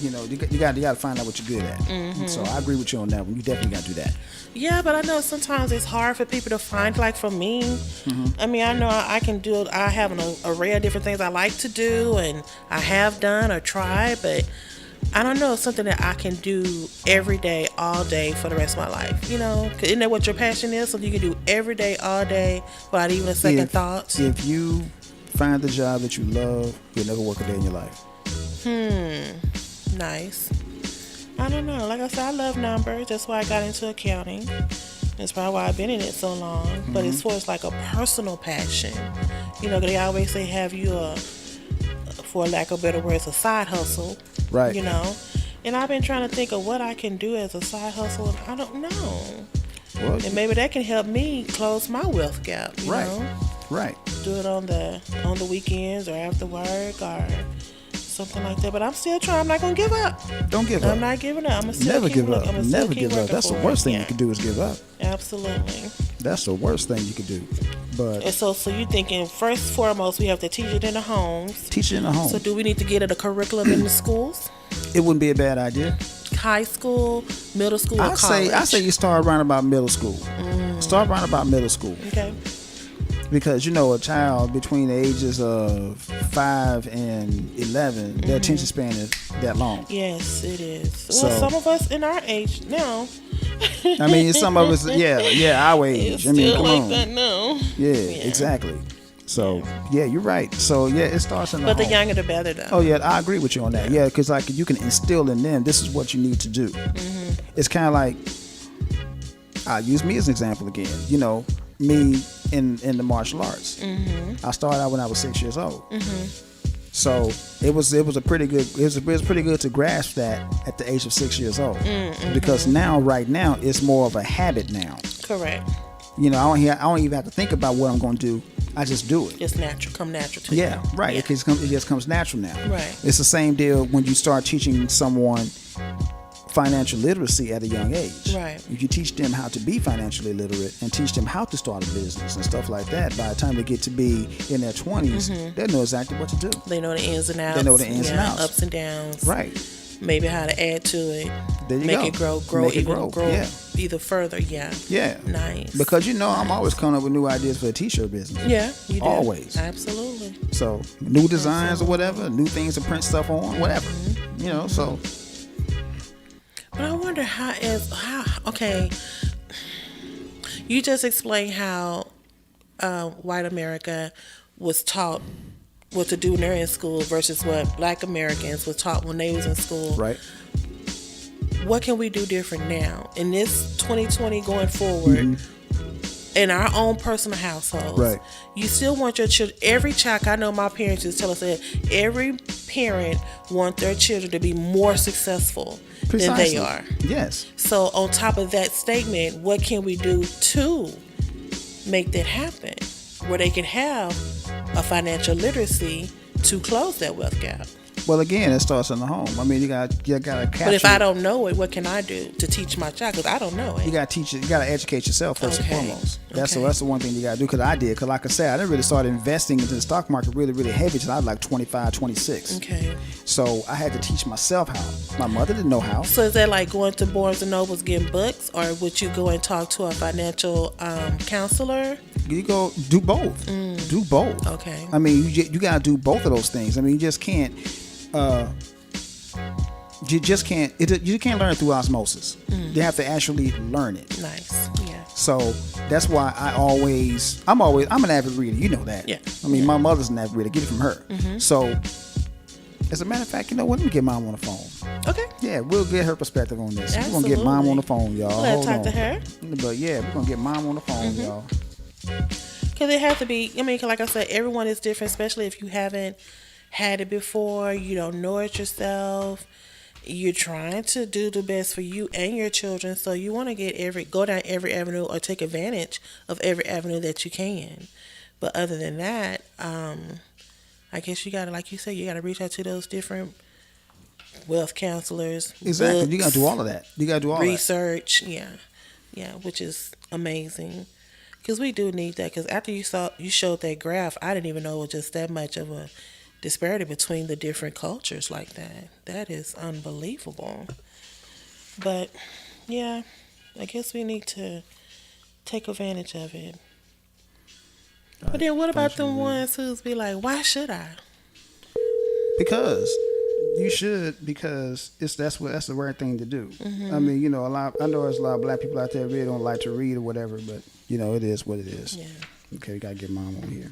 you got to find out what you're good at. So I agree with you on that one. You definitely got to do that. Yeah, but I know sometimes it's hard for people to find. Like for me, I mean, I know I can do it. I have an array of different things I like to do, and I have done or tried, but I don't know, it's something that I can do every day, all day for the rest of my life. 'Cause isn't that what your passion is? Something you can do every day, all day, without even a second thought. If you find the job that you love, you'll never work a day in your life. Nice. I don't know. Like I said, I love numbers. That's why I got into accounting. That's probably why I've been in it so long. But as far as like a personal passion, they always say have you for lack of better words, a side hustle. Right. And I've been trying to think of what I can do as a side hustle, and I don't know. Well, And maybe that can help me close my wealth gap. You Right. know? right. Do it on the weekends or after work or something like that. But I'm still trying. I'm not gonna give up. Don't give I'm up. not giving up. I'm gonna still Never keep give looking. up. I'm gonna still Never keep give up. working That's the for worst it. thing Yeah. you can do is give up. Absolutely. That's the worst thing you could do. But And so you thinking first and foremost we have to teach it in the homes. teach it in the home. So do we need to get it a curriculum in the schools? It wouldn't be a bad idea. High school, middle school, or college? I say you start around about middle school. Start around about middle school. Okay. Because a child between the ages of 5 and 11, their attention span is that long. Yes, it is. So- Well, some of us in our age now. I mean, some of us, our age. It's I mean, still come like on. that now. Yeah, exactly. So, yeah, you're right. So, it starts in the But the home. younger the better, though. Oh, yeah, I agree with you on that. Yeah, because, you can instill in them, this is what you need to do. It's kind of like, I'll use me as an example again. Me in the martial arts. I started out when I was 6 years old. So it was pretty good to grasp that at the age of 6 years old. Because right now, it's more of a habit now. Correct. I don't even have to think about what I'm going to do. I just do it. It's natural. Come natural to you. Yeah, right. Yeah. It just comes natural now. Right. It's the same deal when you start teaching someone financial literacy at a young age. Right. If you teach them how to be financially literate and teach them how to start a business and stuff like that, by the time they get to be in their 20s, they know exactly what to do. They know the ins and outs. They know the ins and outs. Ups and downs. Right. maybe how to add to it, There you make go. it grow, Make it even grow. grow Yeah. either further. Yeah. Yeah. Nice. Because I'm always coming up with new ideas for a t-shirt business. Yeah, you do. Always. Absolutely. So new designs or whatever, new things to print stuff on, whatever. So. But I wonder okay. You just explained how white America was taught what to do when they're in school versus what Black Americans was taught when they was in school. Right. What can we do different now in this 2020 going forward? In our own personal households, Right. You still want your children. Every child, I know my parents just tell us that every parent want their children to be more successful than they are. Yes. So on top of that statement, what can we do to make that happen, where they can have a financial literacy to close that wealth gap? Well, again, it starts in the home. I mean, you got to capture. But if I don't know it, what can I do to teach my child? Because I don't know it. You got to teach it. You got to educate yourself first and foremost. That's the one thing you got to do. Because I did. Because like I said, I didn't really start investing into the stock market really, really heavy until I was like 25, 26. Okay. So I had to teach myself how. My mother didn't know how. So is that like going to Barnes and Nobles getting books, or would you go and talk to a financial counselor? You go do both. Do both. Okay. I mean, you got to do both of those things. I mean, you just can't. You can't learn through osmosis. You have to actually learn it. Nice. Yeah. So that's why I'm an avid reader. You know that. Yeah. I mean, my mother's an avid reader. Get it from her. So, as a matter of fact, let me get mom on the phone. Okay. Yeah, we'll get her perspective on this. Absolutely. We're gonna get mom on the phone, y'all. Let's talk to her. But yeah, we're gonna get mom on the phone, y'all. Because it has to be. I mean, like I said, everyone is different, especially if you haven't had it before, you don't know it yourself, you're trying to do the best for you and your children, so you want to go down every avenue or take advantage of every avenue that you can. But other than that, I guess you gotta, like you said, you gotta reach out to those different wealth counselors. Exactly. Books, you gotta do all of that. You gotta do all research. Yeah, which is amazing. Because we do need that. Because after you showed that graph, I didn't even know it was just that much of a disparity between the different cultures like that. That is unbelievable. But yeah, I guess we need to take advantage of it. But then what about the ones who's be like, why should I? Because you should, because that's the right thing to do. I mean, I know there's a lot of black people out there that really don't like to read or whatever, but it is what it is. Yeah. Okay, we gotta get mom on here.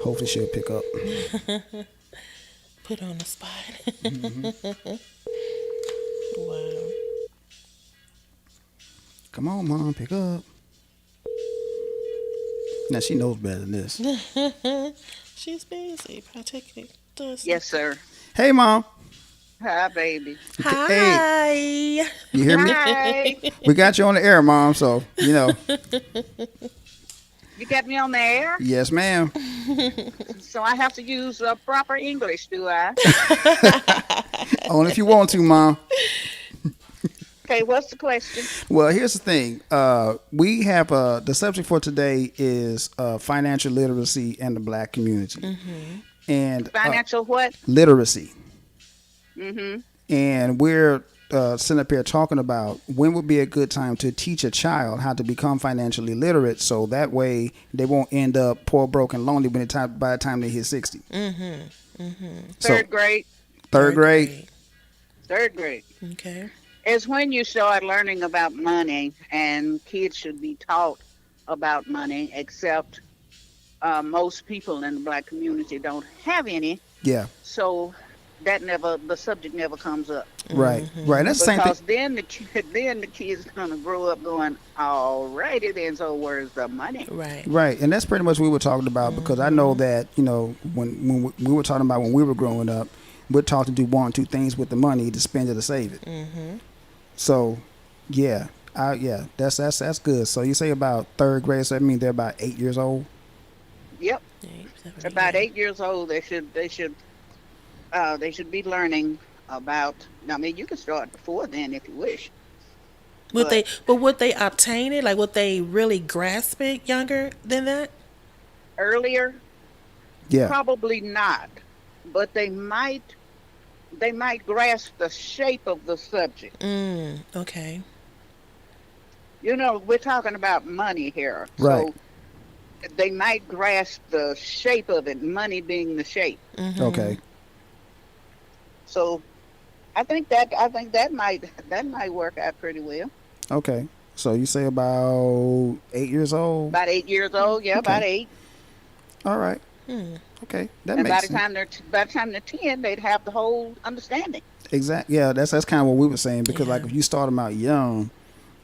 Hopefully she'll pick up. Put on the spot. Wow. Come on, mom, pick up. Now she knows better than this. She's busy. Particularly does. Yes, sir. Hey, mom. Hi, baby. Hi. Hey, you hear me? Hi. We got you on the air, mom. So You got me on the air, Yes, ma'am. so I have to use proper English, do I? Only if you want to, mom. Okay, what's the question? Well, here's the thing. We have the subject for today is financial literacy in the black community, and Financial what? literacy. Mm-hmm. And we're sitting up here talking about when would be a good time to teach a child how to become financially literate, so that way they won't end up poor, broke, and lonely by the time they hit 60. Third grade. Third grade. Third grade. Okay. Is when you start learning about money, and kids should be taught about money, except most people in the black community don't have any. Yeah. So the subject never comes up. Right. Right. That's the same Because thing. then the kid's gonna grow up going, alrighty then, so where's the money? Right. Right, and that's pretty much what we were talking about, because I know that when we were talking about when we were growing up, we're taught to do one or two things with the money, to spend it or save it. So, yeah, that's good. So you say about third grade, so that means they're about 8 years old. Yep. 8, 7, About 8. 8 years old, they should be learning about. I mean, you can start before then if you wish. Would they obtain it? Like, would they really grasp it younger than that? Earlier, Yeah. probably not, but they might they might grasp the shape of the subject. Okay. You know, we're talking about money here, Right. so they might grasp the shape of it. Money being the shape. Okay. So I think that might work out pretty well. Okay. So you say about 8 years old? About 8 years old, yeah, about Okay. 8. All right. Okay. That And makes sense. by the time they're 10, they'd have the whole understanding. Exactly. Yeah, that's kind of what we were saying because Yeah. like if you start them out young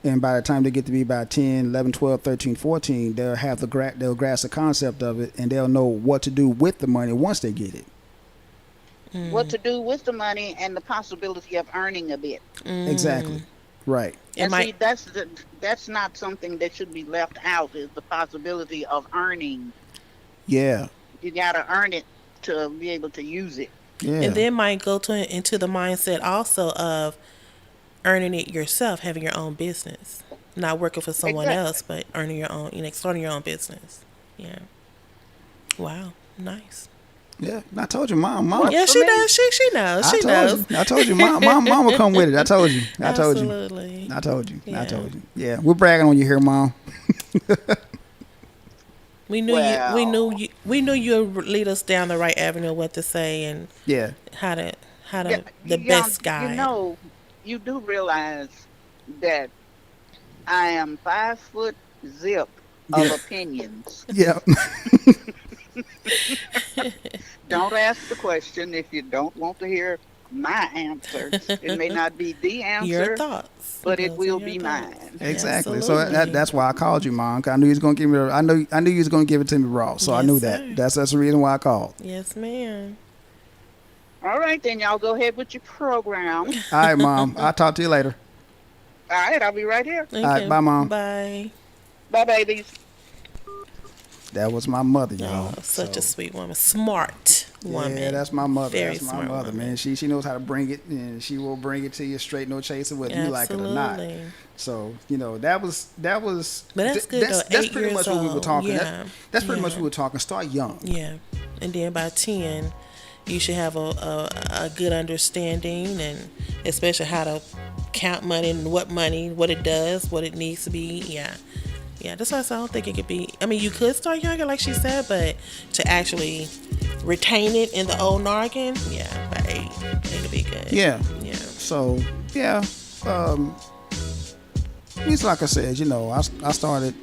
and by the time they get to be about 10, 11, 12, 13, 14, they'll have they'll grasp the concept of it and they'll know what to do with the money once they get it. What to do with the money and the possibility of earning a bit. Exactly. Right. It And might. see, that's not something that should be left out. Is the possibility of earning. Yeah. You gotta earn it to be able to use it. Yeah. And then might go into the mindset also of earning it yourself, having your own business, not working for someone Exactly. else, but earning your own, starting your own business. Yeah. Wow. Nice. Yeah. I told you, mom. What? Yeah, For she me? does. She knows. She knows. I told you, mom will come with it. I told you. I told you. Absolutely. I told you. I Yeah. told you. Yeah, we're bragging on you here, mom. We knew Well. we knew you would lead us down the right avenue of what to say and Yeah. how to Yeah, the yeah, best guide. You know, you do realize that I am 5 foot zip of Yeah. opinions. Yeah. Don't ask the question if you don't want to hear my answer. It may not be the answer, Your thoughts, but it Those are will your be thoughts. mine. Exactly. So Absolutely. that's why I called you, mom. 'Cause I knew you was gonna give me. I knew you was gonna give it to me raw. So I Yes, knew sir. that. That's the reason why I called. Yes, ma'am. All right, then y'all go ahead with your program. All right, mom. I'll talk to you later. All right, I'll be right here. Okay. right, bye, Mom. Bye. Bye, babies. That was my mother, y'all. Oh, such So, a sweet woman, smart woman. Yeah, that's my mother. Very That's my smart mother, woman. man. She knows how to bring it, and she will bring it to you straight, no chaser, whether you like it or not. Absolutely. So that was. But that's good, though. That's 8 pretty years much what we were old. talking. Yeah. That's pretty much Yeah. what we were talking. Start young. Yeah, and then by 10, you should have a good understanding, and especially how to count money and what it does, what it needs to be. Yeah, that's why I said I don't think it could be. I mean, you could start younger, like she said, but to actually retain it in the old nargan, yeah, by 8, it'll be good. Yeah. Yeah. So yeah, it's like I said, I started,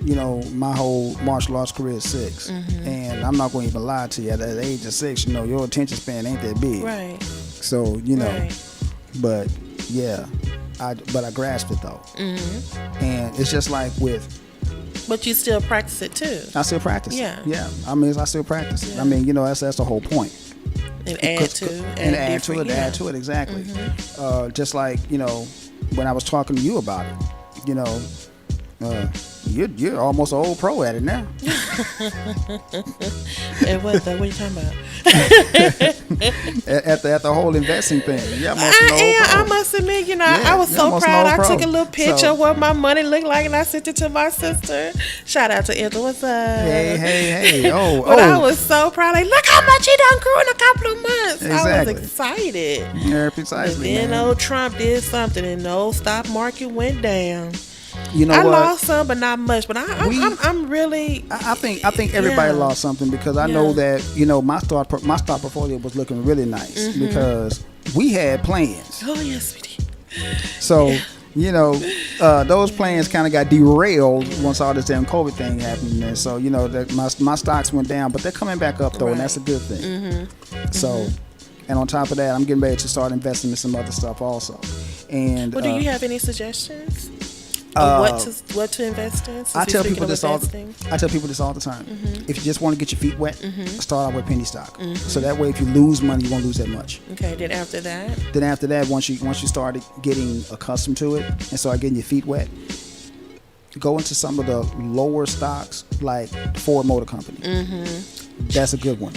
my whole martial arts career at 6, and I'm not going to even lie to you. At the age of 6, your attention span ain't that big. Right. So Right. but yeah, I grasped it though, and it's just like with. But you still practice it too, I still practice. Yeah. It. Yeah. I mean, I still practice it. Yeah. I mean, that's the whole point. and add to, And add to it. different- Add to it. Exactly. Just like when I was talking to you about it, you're almost an old pro at it now. And what are you talking about? at the whole investing thing. Yeah, I must admit, I was you're so almost an proud. old I pro. took a little picture So- of what my money looked like, and I sent it to my sister. Shout out to Angela. What's up? Hey. Oh, But I was so proud. Like, look how much he done grew in a couple of months. Exactly. I was excited. Yeah, And precisely. then man. old Trump did something, and the old stock market went down. You know I what? lost some, but not much. But I'm really. I think everybody Yeah. lost something because I know Yeah. that my stock portfolio was looking really nice because we had plans. Oh yes, we did. So those plans kind of got derailed once all this damn COVID thing happened, and so my stocks went down, but they're coming back up though, and that's a good thing. So, and on top of that, I'm getting ready to start investing in some other stuff also. And Well, do you have any suggestions of what to invest in? Since I we're tell speaking people of this investing? all the time. If you just want to get your feet wet, start out with penny stock. So that way, if you lose money, you won't lose that much. Okay, then after that, Then after that, once you started getting accustomed to it and start getting your feet wet, go into some of the lower stocks like Ford Motor Company. That's a good one.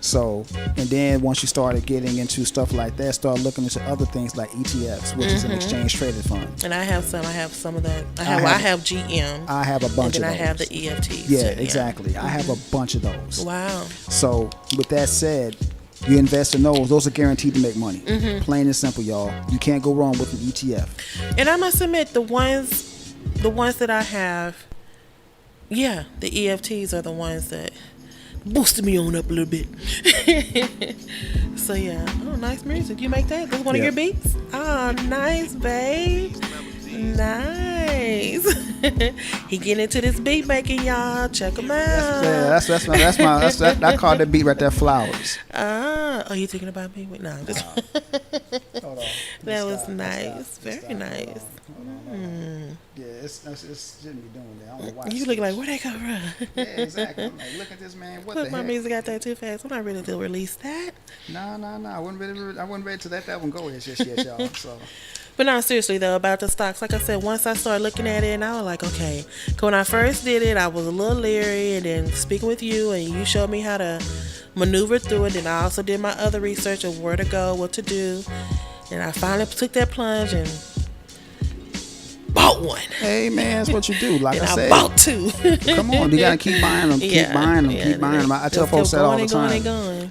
So, and then once you started getting into stuff like that, start looking into other things like ETFs, which is an exchange traded fund. and I have some of that. I have GM. I have a bunch and then of those. I have the EFTs. Yeah, too, exactly. I have a bunch of those. Wow. So with that said, You invest in those. Those are guaranteed to make money. Plain and simple, y'all. You can't go wrong with an ETF. And I must admit, the ones that I have, yeah, the EFTs are the ones that boosted me on up a little bit. So yeah, oh, nice music. You make that? That's one of your beats? Oh, nice, babe. Nice. He getting into this beat making, y'all. Check him out. Yeah, I call that beat right there flowers. Oh, you thinking about me? No, just Hold on. that was nice. Very nice. Yeah, it shouldn't be doing that. I don't know why. You look like, where they come from? Yeah, exactly. I'm like, look at this man. What Put the my heck? music out there too fast. I'm not ready to release that. No. I wasn't ready to let that one go just yet, y'all. So. But no, seriously though, about the stocks, like I said, once I started looking at it, and I was like, okay. 'Cause when I first did it, I was a little leery, and then speaking with you, and you showed me how to maneuver through it. And I also did my other research of where to go, what to do, and I finally took that plunge and bought one. Hey man, that's what you do. Like And I said, bought two. come on, you gotta keep buying them, keep buying them. I tell folks that all the time.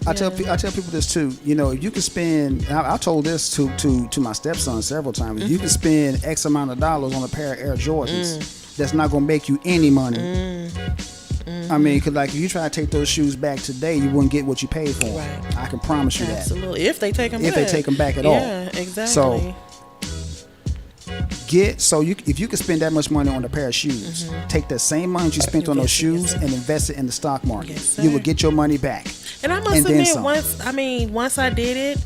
I tell people this too. You know, if you can spend, I told this to my stepson several times. If you can spend X amount of dollars on a pair of Air Jordans, that's not gonna make you any money. I mean, cause like if you try to take those shoes back today, you wouldn't get what you paid for. Right. I can promise you Absolutely. If they take them that. back. If they take them back at all. Yeah, exactly. So if you can spend that much money on a pair of shoes, take that same money you spent on those shoes and invest it in the stock market. Yes, you will get your money back. And I must admit, once I did it,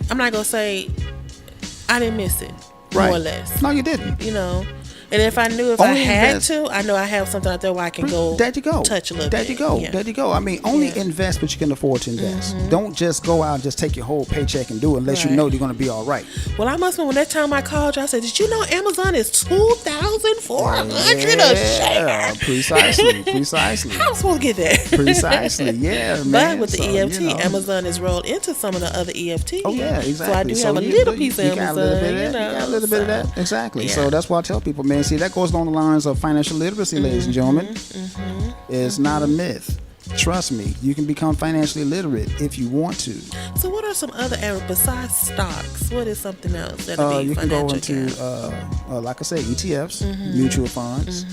I'm not gonna say I didn't miss it, more or less. No, you didn't. You know. And if I knew I had to, I know I have something out there where I can go. There you go. Touch a little there bit. You go. Yeah. There you go. I mean, only invest what you can afford to invest. Don't just go out and just take your whole paycheck and do it unless you know you're going to be all right. Well, I must admit, when that time I called you, I said, "Did you know Amazon is $2,400 a share?" Precisely. How am I supposed to get that? Precisely. Yeah, man. But with the So, EFT, you know. Amazon is rolled into some of the other EFTs. Oh yeah, exactly. So I do have a little piece of you got Amazon. You got a little bit of that. Exactly. Yeah. So that's why I tell people, man. See, that goes along the lines of financial literacy, ladies and gentlemen. It's not a myth. Trust me, you can become financially literate if you want to. So what are some other areas besides stocks? What is something else that'll be You can go financial? into, like I said, ETFs, mutual funds.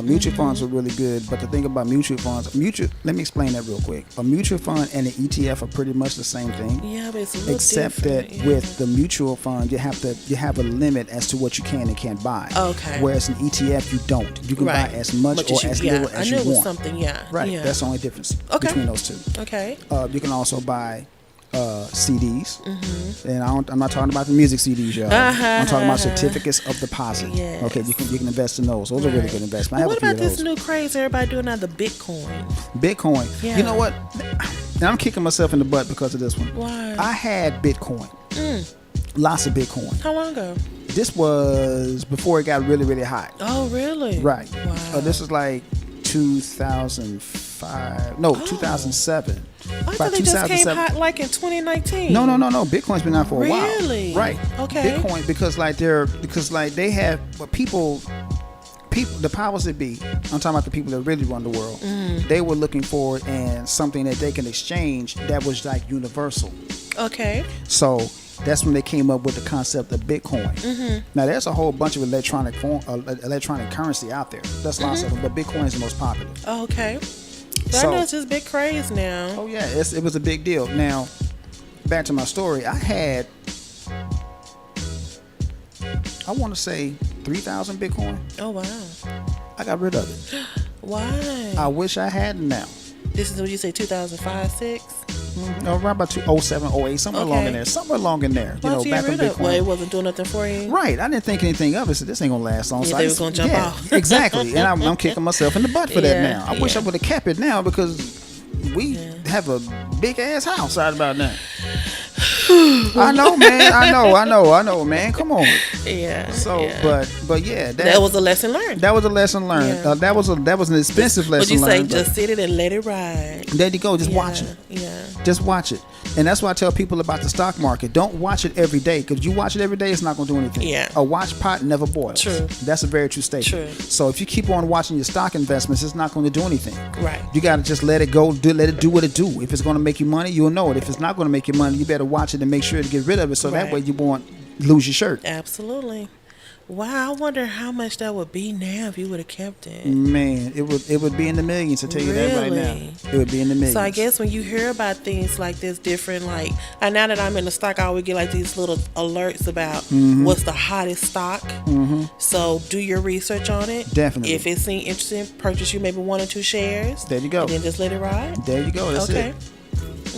Mutual funds are really good, but the thing about mutual funds, let me explain that real quick. A mutual fund and an ETF are pretty much the same thing. Yeah, but it's a little except different. that with the mutual fund, you have a limit as to what you can and can't buy. Okay. Whereas an ETF, you don't. You can buy as much or as little as you I knew it was want. something. Yeah. Right. Yeah. That's the only difference between those two. Okay. You can also buy CDs, and I'm not talking about the music CDs, y'all. I'm talking about certificates of deposit. Yes. Okay, you can invest in those. Those are really good investments. I have What a few about of this those. new craze everybody doing now, the Bitcoin? Bitcoin. Yeah. You know what? And I'm kicking myself in the butt because of this one. Why? I had Bitcoin. Lots of Bitcoin. How long ago? This was before it got really, really hot. Oh, really? Right. Wow. This was like 2005. No, 2007. I thought they just came hot like in 2019. No. Bitcoin's been out for a while. Really? Right. Okay. Bitcoin because they have people, the powers that be. I'm talking about the people that really run the world. They were looking for it and something that they can exchange that was like universal. Okay. So that's when they came up with the concept of Bitcoin. Now there's a whole bunch of electronic currency out there. There's lots of them, but Bitcoin is the most popular. Okay. But I know it's just big craze now. Oh yeah, it was a big deal. Now, back to my story. I want to say 3,000 Bitcoin. Oh wow. I got rid of it. Why? I wish I hadn't now. This is what you say, 2005, 6? No, around about 2007, 08, somewhere along in there. Somewhere along in there. Why'd you back get when rid of it? Bitcoin. Well, it wasn't doing nothing for you? Right. I didn't think anything of it. So this ain't gonna last long. Yeah, so they was gonna jump off. Exactly. And I'm kicking myself in the butt for that Yeah, now. I wish I would have kept it now because we have a big ass house right about now. I know, man. I know, man. Come on. Yeah. So, yeah. but yeah, that was a lesson learned. That was a lesson learned. Yeah. That was an expensive lesson Would you say learned. just sit it and let it ride? There you go. Just Yeah, watch it. Yeah. Just watch it. And that's why I tell people about the stock market. Don't watch it every day, because you watch it every day, it's not going to do anything. Yeah. A watch pot never boils. True. That's a very true statement. True. So if you keep on watching your stock investments, it's not going to do anything. Right. You got to just let it go. Let it do what it do. If it's going to make you money, you'll know it. If it's not going to make you money, you better watch it and make sure to get rid of it, so that Right. way you won't lose your shirt. Absolutely. Wow, I wonder how much that would be now if you would have kept it. Man, it would be in the millions, to tell you that right now. Really? It would be in the millions. So I guess when you hear about things like this, different, like, and now that I'm in the stock, I always get like these little alerts about what's the hottest stock. So do your research on it. Definitely. If it seems interesting, purchase you maybe 1 or 2 shares. There you go. And then just let it ride. There you go. That's Okay. it.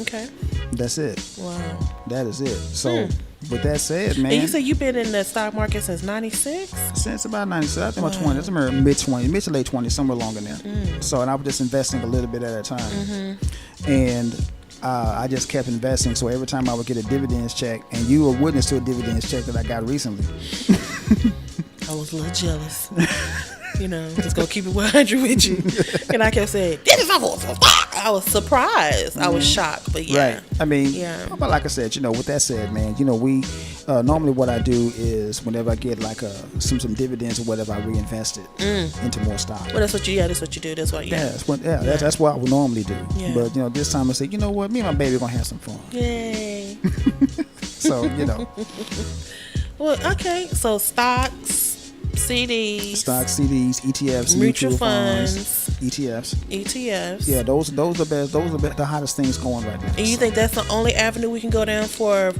Okay. That's it. Wow. That is it. So, with that said, man. And you said you've been in the stock market since '96. Since about 96, I think my Wow. 20s, I remember mid-20s, mid to late 20s, somewhere along in there. So, and I was just investing a little bit at a time. And I just kept investing. So every time I would get a dividends check, and you were witness to a dividends check that I got recently. I was a little jealous. You know, just gonna keep it 100 with you. And I kept saying, "This is awful." I was surprised. I was shocked, but yeah. Right. I mean, Yeah. but like I said, with that said, man, we normally what I do is whenever I get like some dividends or whatever, I reinvest it into more stock. Well, that's what you do. That's what. Yeah, that's what I would normally do. Yeah. But this time I say, you know what, me and my baby gonna have some fun. Yay. So Well, okay. So stocks, CDs, CDs, ETFs, mutual funds, funds, ETFs. ETFs. Yeah, those are best. Those are the hottest things going right now. And you think that's the only avenue we can go down for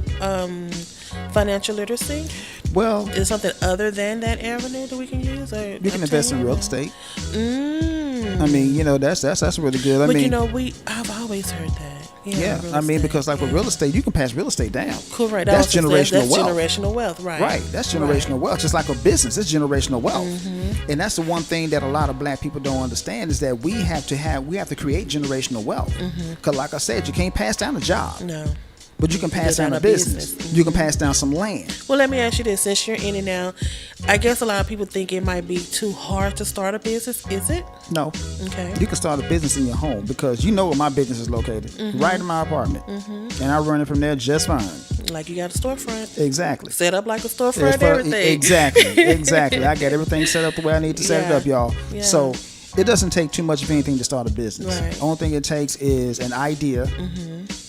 financial literacy? Well, Is something other than that avenue that we can use? Or you can invest in real estate. Mm. I mean, that's really good. I But mean, I've always heard that. yeah, real I mean, estate. because like with real estate, you can pass real estate down. Correct. That's generational That's wealth. generational wealth, right? Right, that's generational wealth. Just like a business, it's generational wealth, and that's the one thing that a lot of black people don't understand is that we have to create generational wealth. Because, like I said, you can't pass down a job, No. but you can pass down a business. You can pass down some land. Well, let me ask you this: since you're in it now, I guess a lot of people think it might be too hard to start a business. Is it? No, Okay. you can start a business in your home because you know where my business is located, right in my apartment, and I run it from there just fine. Like you got a storefront. Exactly. Set up like a storefront, everything. Exactly. I got everything set up the way I need to set it Yeah. up, y'all. Yeah. So it doesn't take too much of anything to start a business. Right. The only thing it takes is an idea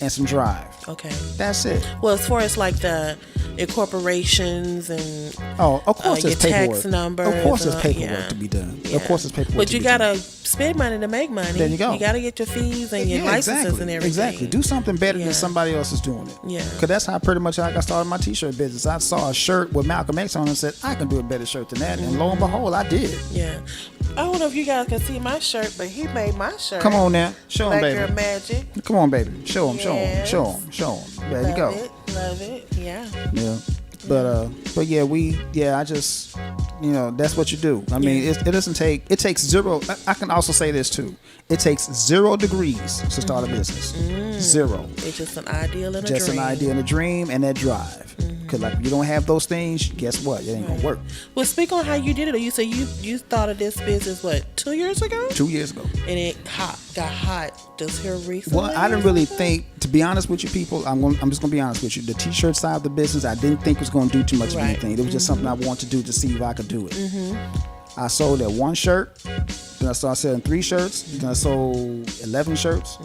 and some drive. Okay. That's it. Well, as far as like the incorporations and Oh, of course your there's paperwork. tax numbers. Of course there's paperwork yeah. to be done. Yeah. Of course there's paperwork But to you be done. gotta spend money to make money. There you go. You gotta get your fees and your Yeah, licenses and everything. Exactly. Do something better Yeah. than somebody else is doing it. Yeah. Because that's how pretty much I got started my t-shirt business. I saw a shirt with Malcolm X on it and said, I can do a better shirt than that. And lo and behold, I did. Yeah. I don't know if you guys can see my shirt, but he made my shirt. Come on now. Show him, Black baby. Girl Magic. Come on, baby. Show him. Yes. Show him. There you go. Love it. Yeah. Yeah. But yeah, I just, that's what you do. I mean, Yeah. it takes zero. I can also say this too. It takes 0 degrees to start a business. 0. It's just an ideal and a Just dream. an idea and a dream and that drive. Because like if you don't have those things, guess what? It ain't gonna work. Well, speak on how you did it. You said you started this business 2 years ago, 2 years ago. and it got hot just here recently. Well, I didn't really think, to be honest with you people, I'm just gonna be honest with you. The t-shirt side of the business, I didn't think was gonna do too much of Right. anything. It was just something I wanted to do to see if I could do it. I sold that 1 shirt, then I started selling 3 shirts, then I sold 11 shirts.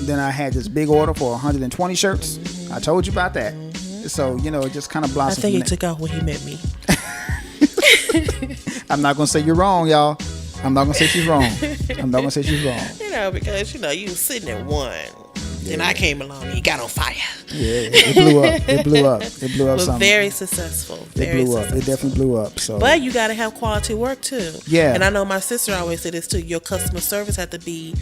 Then I had this big order for 120 shirts. I told you about that. So, it just kind of I blossomed. think from it took off when he met me. I'm not gonna say you're wrong, y'all. I'm not gonna say she's wrong. Because you was sitting at 1, and I came along and you got on fire. Yeah, it blew up. It blew up Was something. very successful. Very It blew up. successful. It definitely blew up. So, But you got to have quality work too. Yeah. And I know my sister always said this too. Your customer service had to be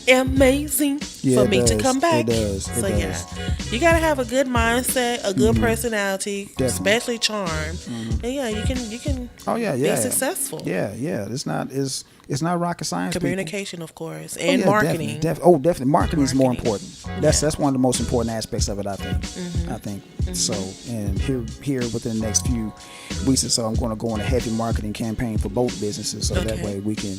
amazing Yeah, for it me to does. come back. It does. It So does. yeah, you got to have a good mindset, a good personality, Definitely. especially charm. And yeah, you can oh yeah, be successful. Yeah. It's not. It's not rocket science. Communication, of course, People. and Oh, yeah, marketing. definitely. Marketing is more Marketing. important. That's one of the most important aspects of it. I think. Mm-hmm. I think so. And here within the next few weeks or so, I'm going to go on a heavy marketing campaign for both businesses, so that way we can.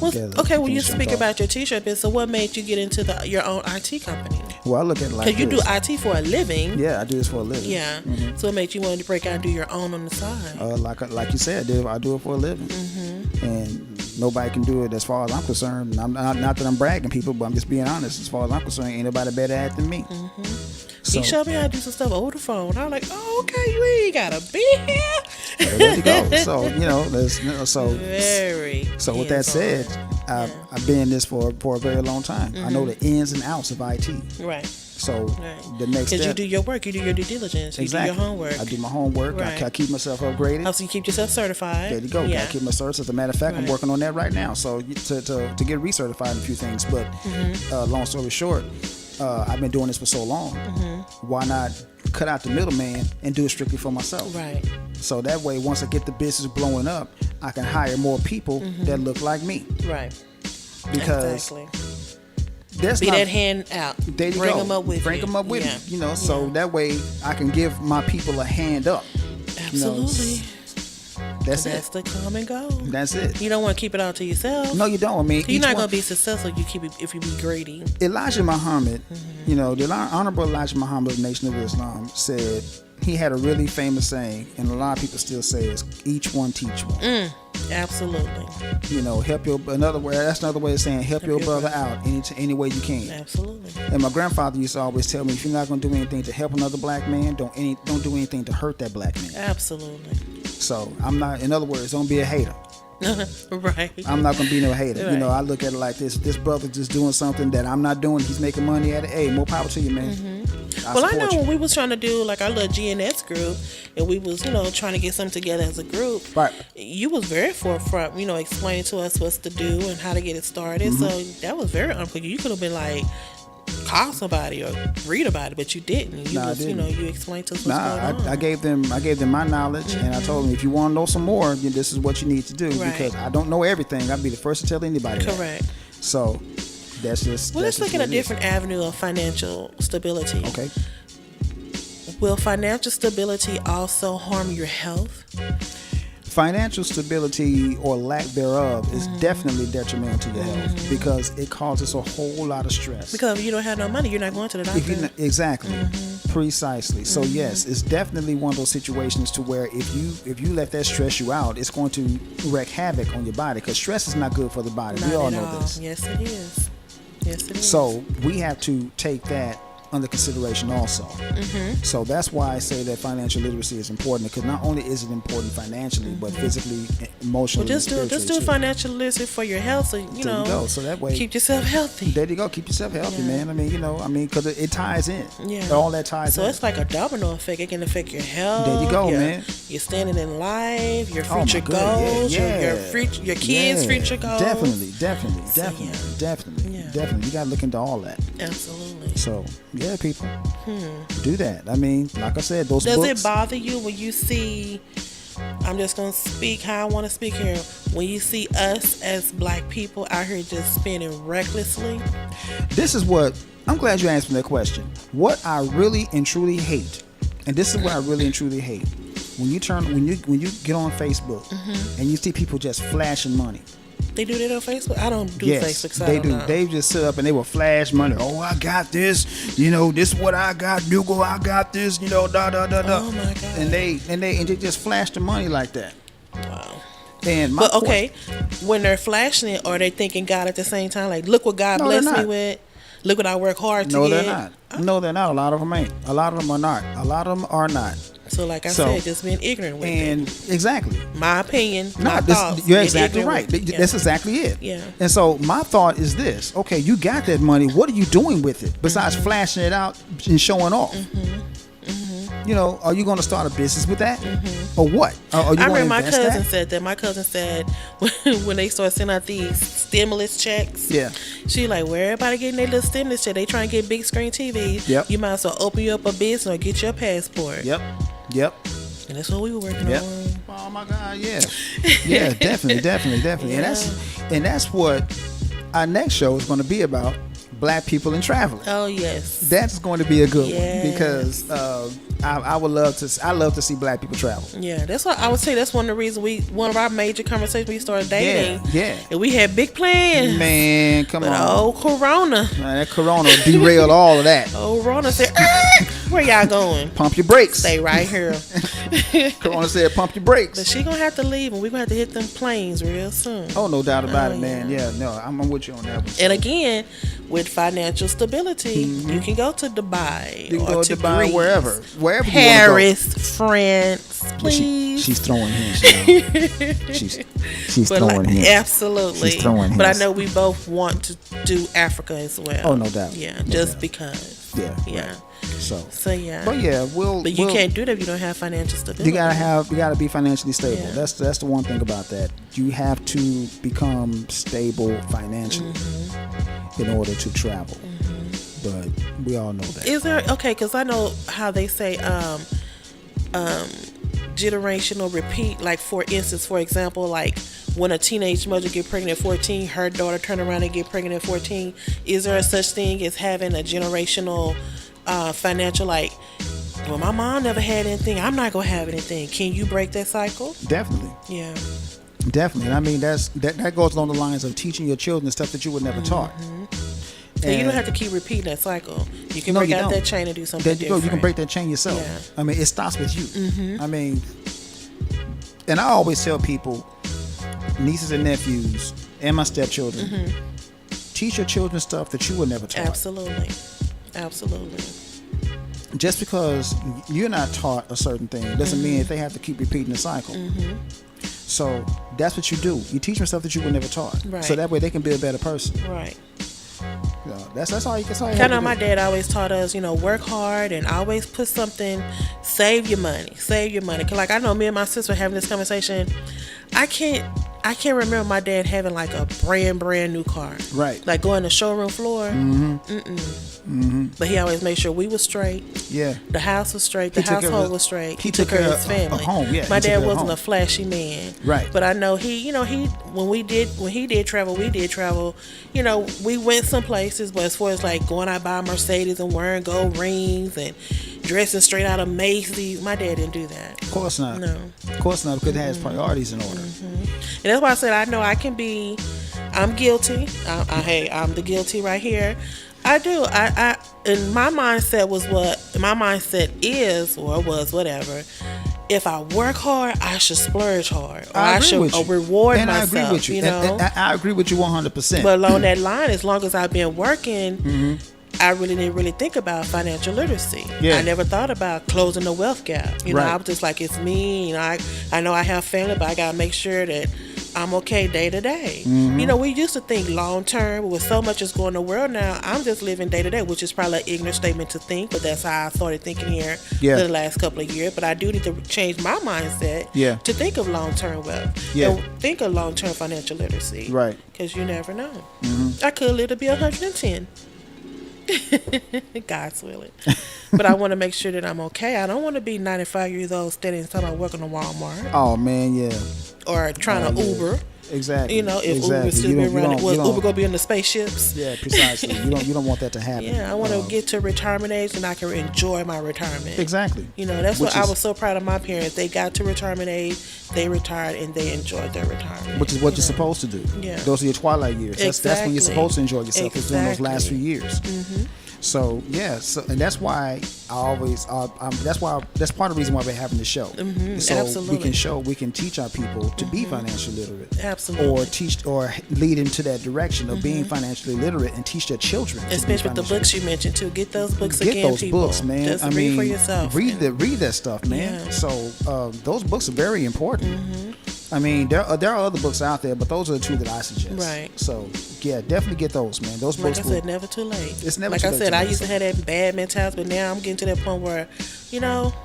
When you speak about your t-shirt business, so what made you get into your own IT company? Well, I look at it like because you do IT for a living. Yeah, I do this for a living. Yeah. Mm-hmm. So what made you want to break out and do your own on the side? Like you said, I do it for a living, and nobody can do it as far as I'm concerned. And I'm not that I'm bragging people, but I'm just being honest. As far as I'm concerned, ain't nobody better at it than me. So, he showed me how to do some stuff over the phone. I was like, oh, okay, you ain't gotta be here. There you go. So So with that said, I've been in this for a very long time. I know the ins and outs of IT. Right. So the next step. Because you do your work, you do your due diligence, you do your homework. I do my homework. Right. I keep myself upgraded. So you keep yourself certified. There you go. Yeah. I keep my certs. As a matter of fact, I'm working on that right now. So to get recertified in a few things. But long story short, I've been doing this for so long. Why not cut out the middleman and do it strictly for myself? Right. So that way, once I get the business blowing up, I can hire more people that look like me. Right. Because exactly. Be that hand out. There you Bring go. them up with Bring you. them up with me. You know, so that way I can give my people a hand up. Absolutely. You know, that's the common goal. That's it. You don't want to keep it all to yourself. No, you don't. I mean, you're not going to be successful if you be greedy. Elijah Muhammad, you know, the Honorable Elijah Muhammad of the Nation of Islam said he had a really famous saying, and a lot of people still say is, each one teach one. Absolutely. You know, that's another way of saying help your brother out any way you can. Absolutely. And my grandfather used to always tell me, if you're not going to do anything to help another black man, don't do anything to hurt that black man. Absolutely. So I'm not, in other words, don't be a hater. Right. I'm not gonna be no hater. Right. You know, I look at it like this brother just doing something that I'm not doing, he's making money at it. Hey, more power to you, man. I know when we was trying to do like our little GNS group, and we was, trying to get something together as a group, right, you was very forefront, explaining to us what to do and how to get it started. So that was very unfair. You could have been like, call somebody or read about it, but you didn't. You you explained to us what's going on. I gave them my knowledge, and I told them, if you want to know some more, then this is what you need to do. Right. Because I don't know everything. I'll be the first to tell anybody. Correct. That. So that's just. Well, let's look at a different avenue of financial stability. Okay. Will financial stability also harm your health? Financial stability or lack thereof is definitely detrimental to your health, because it causes a whole lot of stress. Because if you don't have no money, you're not going to the doctor. Exactly. Precisely. So yes, it's definitely one of those situations to where if you let that stress you out, it's going to wreak havoc on your body, because stress is not good for the body. Not we all at know all. this. Yes, it is. Yes, it is. So we have to take that under consideration also. So that's why I say that financial literacy is important, because not only is it important financially, but physically, emotionally, just do financial literacy for your health, so you go. So that way, keep yourself healthy. There you go. Keep yourself healthy, man. I mean, because it ties in. Yeah. All that ties in. So it's like a domino effect. It can affect your health. There you go, man. Your standing in life, your future goals, your kids' future goals. Definitely. Yeah. You gotta look into all that. Absolutely. So yeah, people, do that. I mean, like I said, those Does books. it bother you when you see? I'm just gonna speak how I want to speak here. When you see us as black people out here just spending recklessly. This is what I'm glad you asked me that question. What I really and truly hate, and this is what I really and truly hate, when you get on Facebook and you see people just flashing money. They do that on Facebook? I don't do Facebook. So they do. Know. They just sit up and they will flash money. Oh, I got this. This is what I got. Nugo, I got this. Da da da da. Oh my God. And they just flash the money like that. Wow. And when they're flashing it, are they thanking God at the same time? Like, look what God blessed me with. Look what I work hard to get. No, they're not. No, they're not. A lot of them ain't. A lot of them are not. A lot of them are not. So, like I said, just being ignorant with it. Exactly. My opinion, my thoughts. You're exactly right. That's exactly it. Yeah. And so my thought is this. Okay, you got that money. What are you doing with it besides flashing it out and showing off? Are you going to start a business with that? Or what? I remember my cousin said that. My cousin said when they start sending out these stimulus checks, she like, where everybody getting their little stimulus check, they trying to get big screen TVs. Yep. You might as well open you up a business or get your passport. Yep. And that's what we were working on. Well, my God, yeah, yeah, definitely, and that's what our next show is going to be about. Black people and traveling. Oh yes, that's going to be a good yes. one because I would love to. I love to see black people travel. Yeah, that's what I would say. That's one of the reasons one of our major conversations we started dating. Yeah. And we had big plans. Man, come on. Oh, Corona. Man, that Corona derailed all of that. Oh, Corona said, "Where y'all going? Pump your brakes. Stay right here." Corona said, "Pump your brakes." But she gonna have to leave, and we gonna have to hit them planes real soon. Oh, no doubt about it, man. Yeah, no, I'm with you on that one. And again, with financial stability, you can go to Dubai. You can or go to Dubai, Greece, wherever Paris, France, please. She's throwing hints. She's throwing hints. Absolutely. She's throwing hints. But I know we both want to do Africa as well. Oh, no doubt. Yeah, no just doubt. because. Yeah. Right. So yeah. But yeah, But you can't do that if you don't have financial stability. You gotta be financially stable. Yeah. That's the one thing about that. You have to become stable financially in order to travel. But we all know that. Is there because I know how they say generational repeat, like for instance, for example, like when a teenage mother get pregnant at 14, her daughter turn around and get pregnant at 14. Is there a such thing as having a generational financial, like, well, my mom never had anything, I'm not gonna have anything? Can you break that cycle? Definitely. Yeah. Definitely. And I mean that goes along the lines of teaching your children stuff that you were never taught. And you don't have to keep repeating that cycle. You can break out that chain and do something different. You can break that chain yourself. Yeah. I mean, it starts with you. I mean, and I always tell people, nieces and nephews, and my stepchildren, teach your children stuff that you were never taught. Absolutely. Just because you're not taught a certain thing doesn't mean that they have to keep repeating the cycle. So that's what you do. You teach them stuff that you were never taught. Right. So that way they can be a better person. Right. That's all you can say. I know my dad always taught us, work hard and always put something, save your money. Cause like I know me and my sister were having this conversation. I can't remember my dad having like a brand new car. Right. Like going to showroom floor. But he always made sure we was straight. Yeah. The house was straight. The household was straight. He took care of his family. Home. Yeah. My dad wasn't a flashy man. Right. But I know he when he did travel, we did travel. We went some places, but as far as like going out by a Mercedes and wearing gold rings and dressing straight out of Macy's, my dad didn't do that. Of course not. No. Of course not, because it has priorities in order. And that's why I said I know I can be. I'm guilty. I'm the guilty right here. I do. And my mindset was whatever. If I work hard, I should splurge hard. Or I should reward and myself. I agree with you. And I agree with you 100%. But along that line, as long as I've been working, I really didn't think about financial literacy. Yeah. I never thought about closing the wealth gap. Right. I was just like, it's me. I know I have family, but I gotta make sure that I'm okay day to day. We used to think long term, but with so much is going on in the world now, I'm just living day to day, which is probably an ignorant statement to think, but that's how I started thinking here for the last couple of years. But I do need to change my mindset to think of long term wealth. And think of long term financial literacy. Right. Because you never know. I could live to be 110. God's willing. But I want to make sure that I'm okay. I don't want to be 95 years old standing and talking about working at Walmart. Oh man, yeah. Or trying to Uber. Exactly. If Uber still be running, was Uber gonna be in the spaceships? Yeah, precisely. You don't want that to happen. Yeah, I want to get to retirement age and I can enjoy my retirement. Exactly. That's what I was so proud of my parents. They got to retirement age, they retired, and they enjoyed their retirement. Which is what you're supposed to do. Yeah. Those are your twilight years. That's when you're supposed to enjoy yourself. Is during those last few years. So and that's why that's part of the reason why we're having the show. So Absolutely. we can teach our people to be financially literate. Absolutely. Or lead into that direction of being financially literate and teach their children. Especially with the books you mentioned too. Get those books Get again, those people. books, man. Just read for yourself. Read that stuff, man. Yeah. So those books are very important. I mean, there are other books out there, but those are the two that I suggest. Right. So, yeah, definitely get those, man. Those Like books I said, never too late. It's never like too I late said, to I make used to have something. that bad mentality, but now I'm getting to that point where,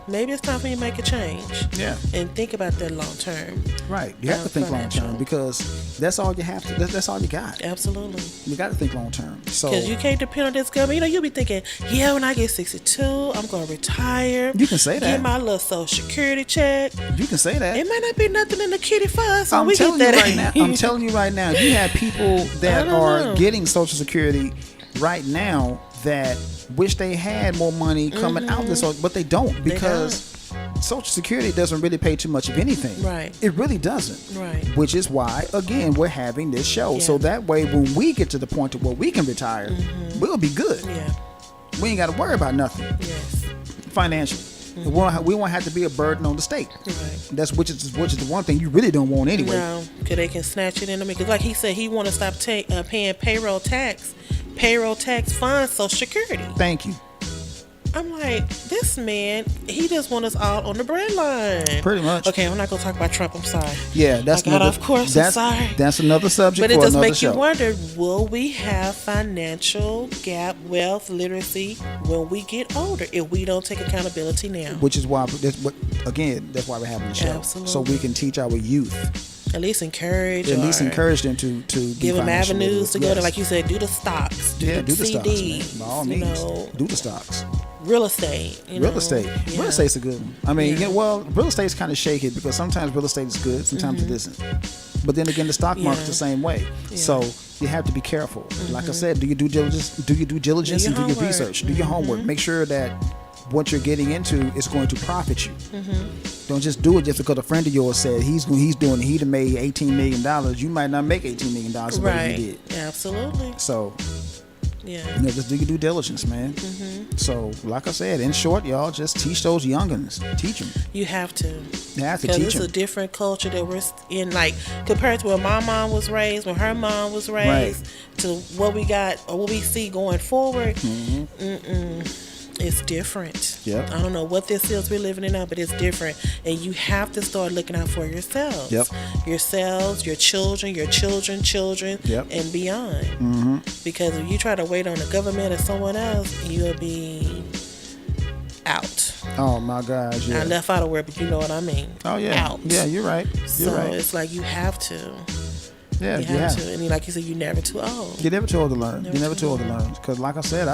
maybe it's time for you to make a change. Yeah. And think about that long term. Right. You have to think long financial. term because that's all you have to. That's all you got. Absolutely. You got to think long term. So Because you can't depend on this government. You'll be thinking, yeah, when I get 62, I'm going to retire. You can say that. Get my little Social Security check. you can say that. It might not be nothing in the kitty for us when I'm we telling get you that. right now. I'm telling you right now. You have people that don't are know. getting Social Security right now that wish they had more money coming out this, but they don't because Social Security doesn't really pay too much of anything. Right. It really doesn't. Right. Which is why, again, we're having this show. Yeah. So that way, when we get to the point of where we can retire, we'll be good. Yeah. We ain't got to worry about nothing Yes. financially. We won't have to be a burden on the state. Right. That's which is the one thing you really don't want anyway. No, because they can snatch it in them. Because like he said, he want to stop paying payroll tax funds, Social Security. Thank you. I'm like, this man, he just want us all on the breadline. Pretty much. Okay, I'm not gonna talk about Trump. I'm sorry. Yeah, that's I got off course. I'm sorry. That's another subject But it for just another makes you show. wonder: will we have financial gap, wealth, literacy when we get older if we don't take accountability now? Which is why that's why we're having the show, Absolutely. so we can teach our youth, At least encourage. at least or encourage them to give them financially avenues to literate. go to, Yes. like you said, do the stocks, Yeah, do the CDs, stocks, man. By all you means, know, do the stocks. real estate. Real estate. Yeah. Real estate's a good one. I mean, Yeah. real estate's kind of shaky because sometimes real estate is good, sometimes it isn't. But then again, the stock market's the same way. Yeah. So you have to be careful. Like I said, do your due diligence, and do your homework. research, do your homework. Make sure that what you're getting into is going to profit you. Don't just do it just because a friend of yours said he's doing it. He'd have made $18 million. You might not make $18 million the way Right. he did. Absolutely. So Yeah. just do your due diligence, man. So, like I said, in short, y'all just teach those youngins. Teach them. You have to. You have to Because teach it's a them. different culture that we're in, like, compared to where my mom was raised, when her mom was raised, to what we got or what we see going forward. It's different. Yep. I don't know what this is we're living in now, but it's different. And you have to start looking out for yourselves. Yep. Yourselves, your children, children, Yep. and beyond. Because if you try to wait on the government or someone else, you'll be out. Oh my gosh, yeah. I left out a word, but you know what I mean. Oh yeah. Out. Yeah, you're right. You're So right. it's like you have to. Yeah, You have to. And like you said, you're never too old. You're never too old to learn. You're never too old to learn. Because like I said, I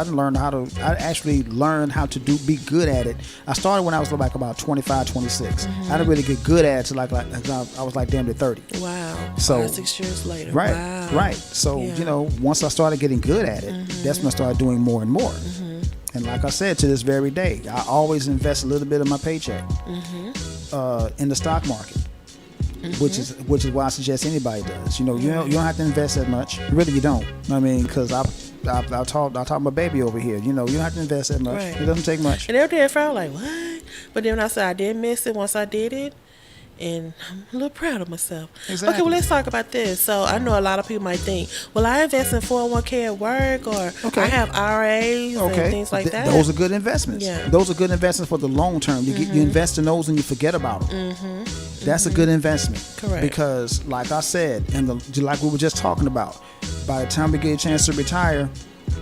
actually learned how to be good at it. I started when I was like about 25, 26. I didn't really get good at it till like I was like damn near 30. Wow. So- 6 years later. Right, Wow. right. So, Yeah. once I started getting good at it, that's when I started doing more and more. And like I said, to this very day, I always invest a little bit of my paycheck in the stock market. Which is why I suggest anybody does. You don't have to invest that much. Really, you don't. I mean, because I taught my baby over here. You don't have to invest that much. Right. It doesn't take much. And every day I felt like, what? But then when I said I did miss it once I did it. And I'm a little proud of myself. Exactly. Okay, well, let's talk about this. So I know a lot of people might think, well, I invest in 401k at work, or Okay. I have IRAs and things like that. Those are good investments. Yeah. Those are good investments for the long term. You invest in those and you forget about them. That's a good investment. Correct. Because, like I said, like we were just talking about, by the time we get a chance to retire,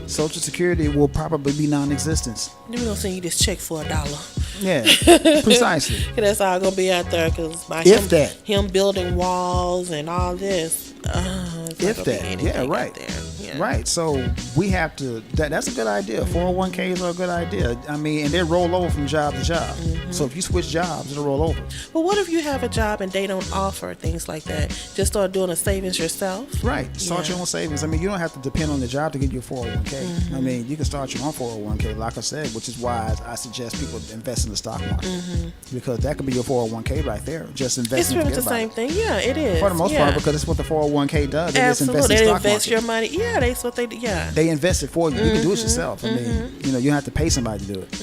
Social Security will probably be non-existent. Then we're going to send you this check for $1. Yeah, precisely. That's all going to be out there because by If that. him building walls and all this. It's not If gonna be that. anything Yeah, out right. there. Yeah. Right. So we have to, that's a good idea. 401ks are a good idea. I mean, and they roll over from job to job. So if you switch jobs, it'll roll over. But what if you have a job and they don't offer things like that? Just start doing a savings yourself. Right. Start Yeah. your own savings. I mean, you don't have to depend on the job to get your 401k. I mean, you can start your own 401k, like I said, which is why I suggest people invest in the stock market. Because that could be your 401k right there. Just invest It's and pretty much forget the about same it. thing. Yeah, it is. For the most yeah. part, because it's what the 401k does. They just invest Absolutely. in They stock invest market. your money. Yeah, that's what they do. Yeah. They invest it for you. You can do it yourself. I mean, you don't have to pay somebody to do it.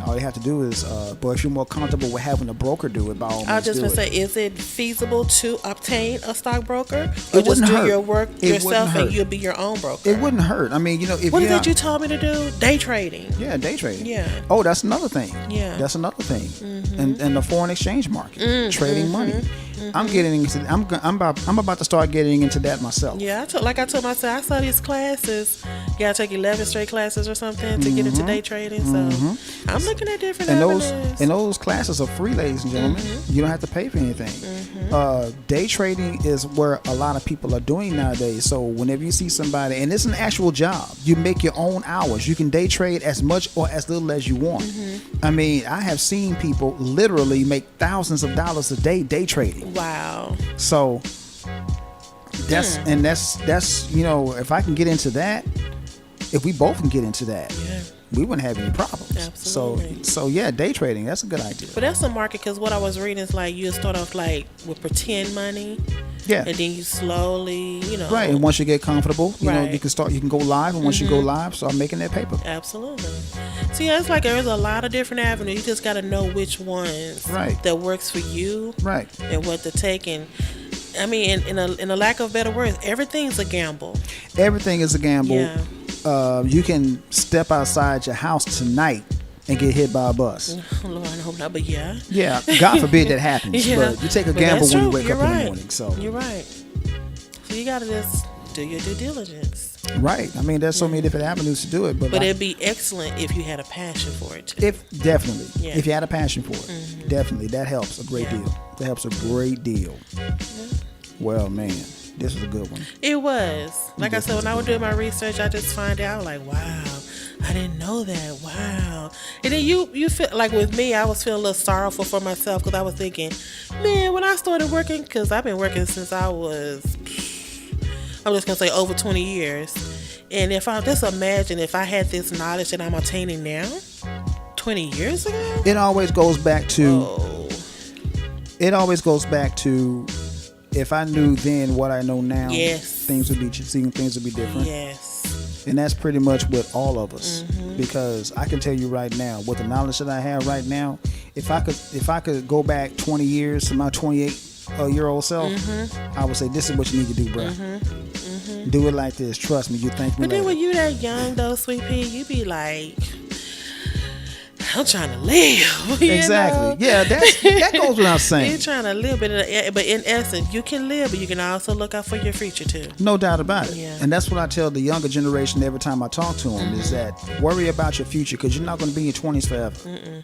All you have to do is, but if you're more comfortable with having a broker do it, by all means I was just do going to it. say, is it feasible to obtain a stockbroker? Or It just wouldn't do hurt. your work It wouldn't yourself hurt. and you'll be your own broker? It wouldn't hurt. I mean, if What you're is it not- you told me to do? Day trading. Yeah, day trading. Yeah. Oh, that's another thing. Yeah. That's another thing. And the foreign exchange market, trading money. I'm getting into. I'm about to start getting into that myself. Yeah, I told myself, I saw these classes. You gotta take 11 straight classes or something to get into day trading. So I'm looking at different avenues. Those classes are free, ladies and gentlemen. You don't have to pay for anything. Day trading is where a lot of people are doing nowadays. So whenever you see somebody, and it's an actual job, you make your own hours. You can day trade as much or as little as you want. I mean, I have seen people literally make thousands of dollars a day trading. Wow. So that's if I can get into that, if we both can get into that, we wouldn't have any problems. Absolutely. So yeah, day trading, that's a good idea. But that's a market, because what I was reading is like you start off like with pretend money. Yeah. And then you slowly, Right, and once you get comfortable, you Right. you can go live, and once you go live, start making that paper. Absolutely. So yeah, it's like there's a lot of different avenues. You just got to know which ones that works for you, Right. and what to take. And I mean, in a lack of better words, everything's a gamble. Everything is a gamble. Yeah. You can step outside your house tonight and get hit by a bus. Lord, I hope not, but yeah. Yeah, God forbid that happens. Yeah. But you take a But gamble that's when you true. wake You're up in right. the morning. So You're right. So you got to just do your due diligence. right. I mean, there's so many different avenues to do it, but But it'd be excellent if you had a passion for it too. if Yeah. you had a passion for it, definitely that helps a great deal. That helps a great deal. Well, man, this was a good one. It was. Like I said, when I was doing my research, I just find out like, wow, I didn't know that. Wow. And then you feel like, with me, I was feeling a little sorrowful for myself, because I was thinking, man, when I started working, because I've been working since I was, I'm just going to say over 20 years. And if I just imagine if I had this knowledge that I'm attaining now, 20 years ago. It always goes back to. Oh. It always goes back to. If I knew then what I know now, Yes. things would be different. Yes. And that's pretty much with all of us, because I can tell you right now, with the knowledge that I have right now, if I could go back 20 years to my 28-year-old self, I would say, this is what you need to do, bro. Do it like this. Trust me, you thank me But then later. when you that young though, Sweet Pea, you be like, I'm trying to live. You Exactly. know? Yeah, that goes without saying. You're trying to live, but in essence, you can live, but you can also look out for your future too. No doubt about it. Yeah. And that's what I tell the younger generation every time I talk to them, is that worry about your future, because you're not going to be in your 20s forever.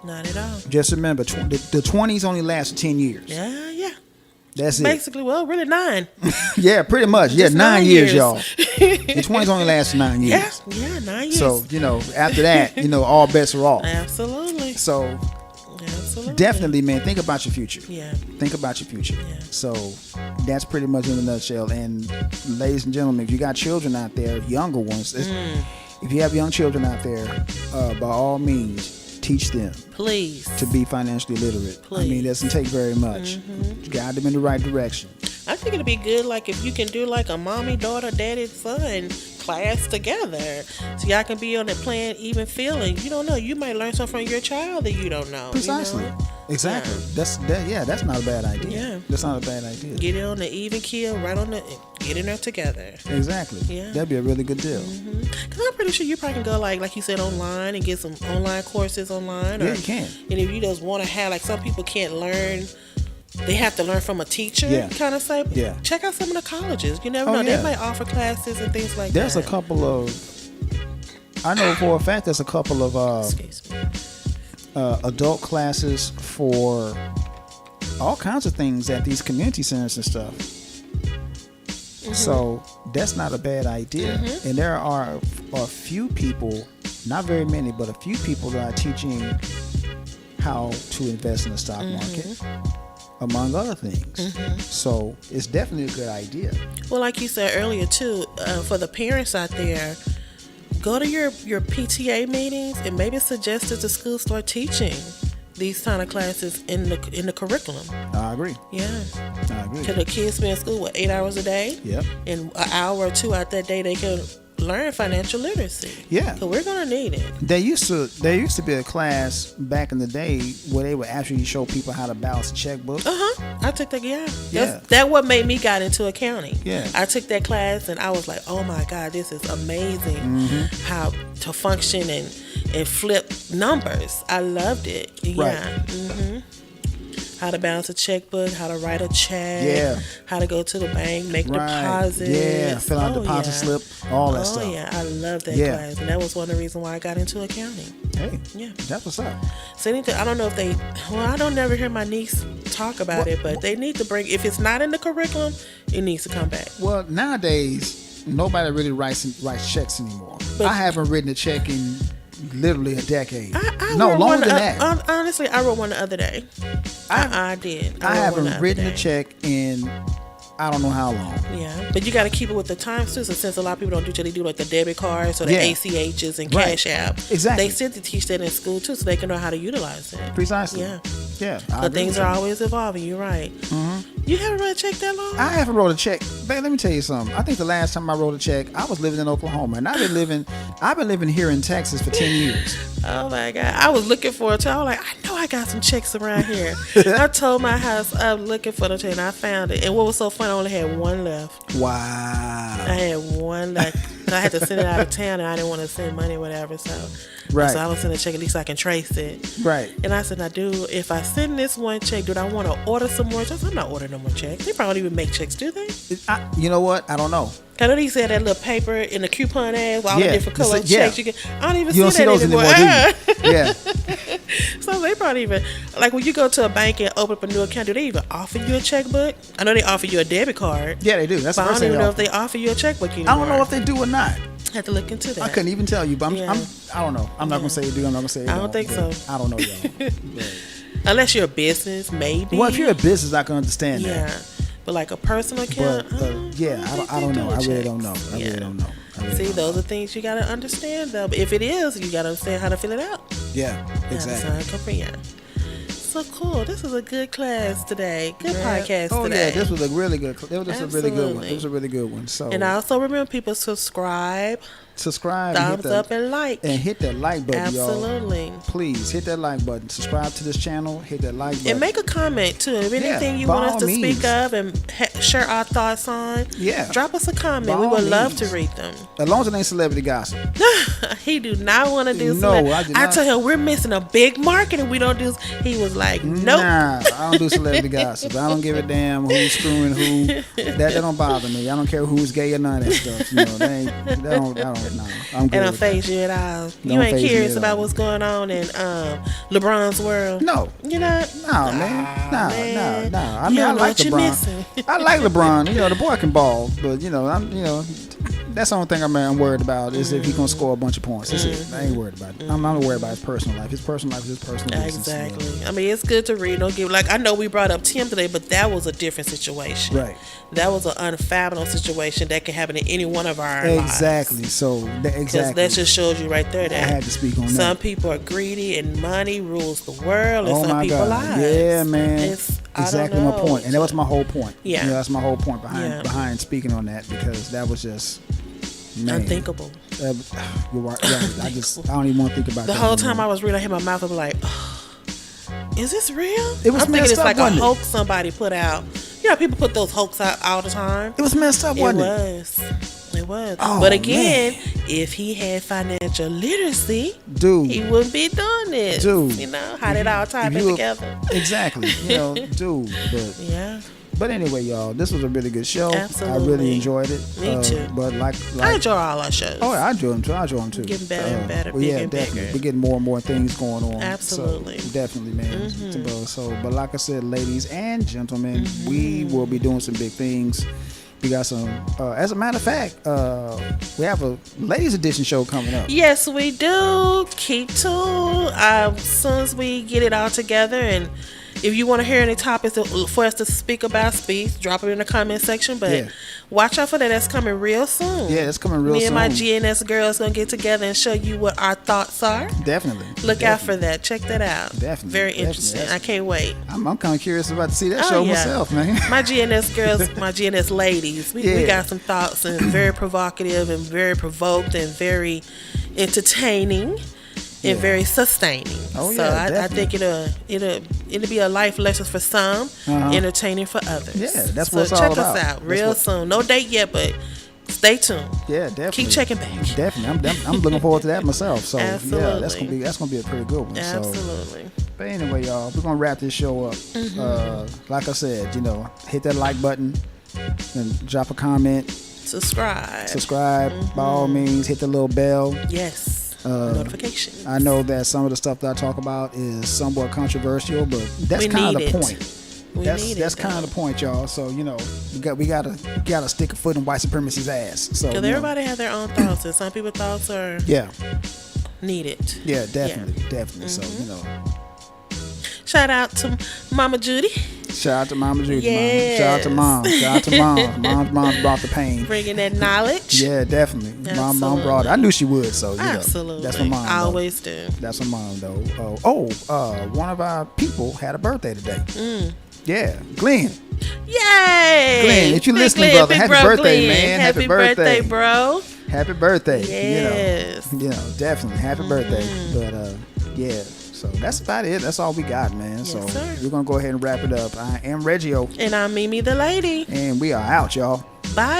Not at all. Just remember, the 20s only last 10 years. Yeah. That's it. Basically, well, really 9. Yeah, pretty much. Yeah, Just 9 9 years, years. y'all. The 20s only last 9 years. Yeah, 9 years. So, after that, all bets are off. Absolutely. So, Absolutely. definitely, man, think about your future. Yeah. Think about your future. Yeah. So, that's pretty much in a nutshell. And, ladies and gentlemen, if you got children out there, younger ones, if you have young children out there, by all means, teach them Please. to be financially literate. I mean, it doesn't take very much. Guide them in the right direction. I think it'd be good, like, if you can do like a mommy, daughter, daddy, son class together, so y'all can be on it playing even feeling. You don't know. You might learn something from your child that you don't know. Precisely. You know? Exactly. Yeah. That's not a bad idea. Yeah. That's not a bad idea. Get it on the even keel, right on the, get in there together. Exactly. Yeah. That'd be a really good deal. Cause I'm pretty sure you probably can go like you said, online and get some online courses online. Yeah, you can. And if you just want to have, like, some people can't learn. They have to learn from a teacher, kind of say. Yeah. Check out some of the colleges. You never know. yeah. They might offer classes and things like There's that. a couple of, I know for a fact there's a couple of Excuse me. adult classes for all kinds of things at these community centers and stuff. So that's not a bad idea. And there are a few people, not very many, but a few people that are teaching how to invest in the stock market, among other things. So it's definitely a good idea. Well, like you said earlier too, for the parents out there, go to your PTA meetings and maybe suggest that the school start teaching these kind of classes in the curriculum. I agree. Yeah. I agree. Can the kids be in school 8 hours a day? Yep. And an hour or two out that day they can learn financial literacy. Yeah. So we're gonna need it. There used to be a class back in the day where they would actually show people how to balance a checkbook. I took that. Yeah. That what made me got into accounting. Yeah. I took that class and I was like, oh my God, this is amazing. How to function and flip numbers. I loved it. Yeah. Right. how to balance a checkbook, how to write a check, Yeah. how to go to the bank, make Right. deposits. Yeah, fill out deposit slip, all that stuff. Oh yeah, I love that Yeah. class, and that was one of the reasons why I got into accounting. Hey, Yeah. that's what's up. So anything, I don't know if they. Well, I don't never hear my niece talk about it, but they need to bring. If it's not in the curriculum, it needs to come back. Well, nowadays, nobody really writes checks anymore. But- I haven't written a check in literally a decade. I No, wrote longer one than the- that. Honestly, I wrote one the other day. I did. I wrote one haven't the other written a day. check in I don't know how long. Yeah, but you got to keep it with the times too. So since a lot of people don't do, they do like the debit cards or the Yeah. ACHs and Right. Cash App. Exactly. They sit to teach that in school too, so they can know how to utilize it. Precisely. Yeah. Yeah. I But agree things with are you. always evolving. You're right. You haven't wrote a check that long? I haven't wrote a check. Babe, let me tell you something. I think the last time I wrote a check, I was living in Oklahoma, and I've been living here in Texas for 10 years. Oh my God. I was looking for it too. I was like, I know I got some checks around here. I told my house I'm looking for them too, and I found it. And what was so funny, I only had one left. Wow. I had one left. I had to send it out of town, and I didn't want to send money or whatever. So Right. I was sending a check, at least I can trace it. Right. And I said, now, dude, if I send this one check, do I want to order some more checks? I'm not ordering no more checks. They probably don't even make checks, do they? You know what? I don't know. I know they said that little paper in the coupon ads with all Yeah, the different color yeah. checks you get. I don't even You don't see see that those anymore. anymore, do you? Yeah. So they probably even, like when you go to a bank and open up a new account, do they even offer you a checkbook? I know they offer you a debit card. Yeah, they do. That's the But I first don't thing even they know offer. if they offer you a checkbook anymore. I don't know if they do or not. have to look into that. I couldn't even tell you, but Yeah. I don't know. I'm not gonna say it do. I'm not gonna say it I don't think so. I don't know, y'all. But- Unless you're a business, maybe. well, if you're a business, I can understand yeah. that. But like a personal account, But yeah, I don't know. I really don't know. I really don't know. I really See, don't those know. are things you gotta understand though. But if it is, you gotta understand how to fill it out. Yeah, That's exactly. how it come from, yeah. So cool. This is a good class today. Good Yeah. podcast Oh today. yeah, this was a really good. It was a really good one. Absolutely. It was a really good one. So And I also remember people subscribe, subscribe, thumbs up, and like. and hit that like button, y'all. Absolutely. Please hit that like button. Subscribe to this channel. Hit that like button. And make a comment too. If anything you by want us all to means. speak of and share our thoughts on, Yeah. drop us a comment. By We all would love to means. read them. As long as it ain't celebrity gossip. He do not want to do No, something. I do I not. tell him we're missing a big market and we don't do. He was like, nope. Nah, I don't do celebrity gossip. I don't give a damn who's screwing who. That don't bother me. I don't care who's gay or none of that stuff. You know, that don't. I don't know. I'm good. And I'm with that. phase you at all. You Don't ain't faze me curious at about all. what's going on in LeBron's world. No. You know? No, man. No. I You mean, I don't know like what you're LeBron. missing. I like LeBron. You know, the boy can ball, but that's the only thing I'm worried about is if he's gonna score a bunch of points. That's it. I ain't worried about it. I'm not worried about his personal life. His personal life is his personal business. Exactly. I mean, it's good to read. Don't give I know we brought up Tim today, but that was a different situation. Right. That was an unfathomable situation that can happen in any one of our Exactly. lives. So Because exactly. that just shows you right there I that had to speak on some that. people are greedy and money rules the world, and Oh some my people God. lives. Yeah, man. It's, Exactly I my don't know. point, and that was my whole point. Yeah. You know, that's my whole point behind Yeah. behind speaking on that because that was just man. Unthinkable. You're right. I don't even want to think about The that. whole no time more. I was reading, I hit my mouth. I was like, "Is this real?" It was I'm thinking messed it's up, like a wasn't it? hoax somebody put out. You know, people put those hoax out all the time. It was messed up, It wasn't it? was. It was. Oh, but again, man. if he had financial literacy, Dude. he wouldn't be doing this. Dude. You know, how did all tie If it you- together? Exactly. You know, dude. Yeah. But anyway, y'all, this was a really good show. I Absolutely. really enjoyed it. Me too. But like I enjoy all our shows. oh, I enjoy them too. I enjoy them too. Getting better and better, well, bigger yeah, and definitely. bigger. We're getting more and more things going on. Absolutely. So, definitely, man. Mm-hmm. So, but like I said, ladies and gentlemen, we will be doing some big things. We got some. As a matter of fact, we have a ladies edition show coming up. Yes, we do. Keep tuned. As soon as we get it all together, and if you want to hear any topics for us to speak about, drop it in the comment section. But Yeah. watch out for that. That's coming real soon. Yeah, it's coming real Me soon. and my GNS girls gonna get together and show you what our thoughts are. Definitely. Look out for that. Check that out. Definitely, Very definitely. interesting. I can't wait. I'm kind of curious about to see that Oh, show yeah. myself, man. My GNS girls, my GNS ladies, we Yeah. got some thoughts and very provocative and very provoked and very entertaining and Yeah. very sustaining. Oh, so yeah, I definitely. think it'll be a life lesson for some, Uh-huh. entertaining for others. Yeah, that's so what it's all check about. us out That's real what- soon. No date yet, but Stay tuned. Yeah, definitely. Keep checking back. Definitely. I'm looking forward to that myself. So Absolutely. yeah, that's gonna be a pretty good one. Absolutely. So, but anyway, y'all, we're gonna wrap this show up. Like I said, hit that like button and drop a comment. Subscribe by all means. Hit the little bell. Yes. Notifications. I know that some of the stuff that I talk about is somewhat controversial, but that's kind of the point. That's kind of the point, y'all. So we gotta stick a foot in white supremacy's ass. So because everybody has their own thoughts, and some people's thoughts are needed. Yeah, definitely. So shout out to Mama Judy. Shout out to Mama Judy. Yes. Shout out to Mom. Shout out to Mom. Mom's brought the pain. Bringing that knowledge. Yeah, definitely. Mom brought it. I knew she would. So absolutely. That's my mom. I always do. That's my mom though. One of our people had a birthday today. Yeah, Glenn. Yay! Glenn, if you listening, brother, happy birthday, Glenn. man. Happy birthday, bro. Happy birthday. Yes. Definitely. Happy birthday. But yeah. So that's about it. That's all we got, man. Yes, so sir. We're gonna go ahead and wrap it up. I am Reggio. And I'm Mimi the lady. And we are out, y'all. Bye.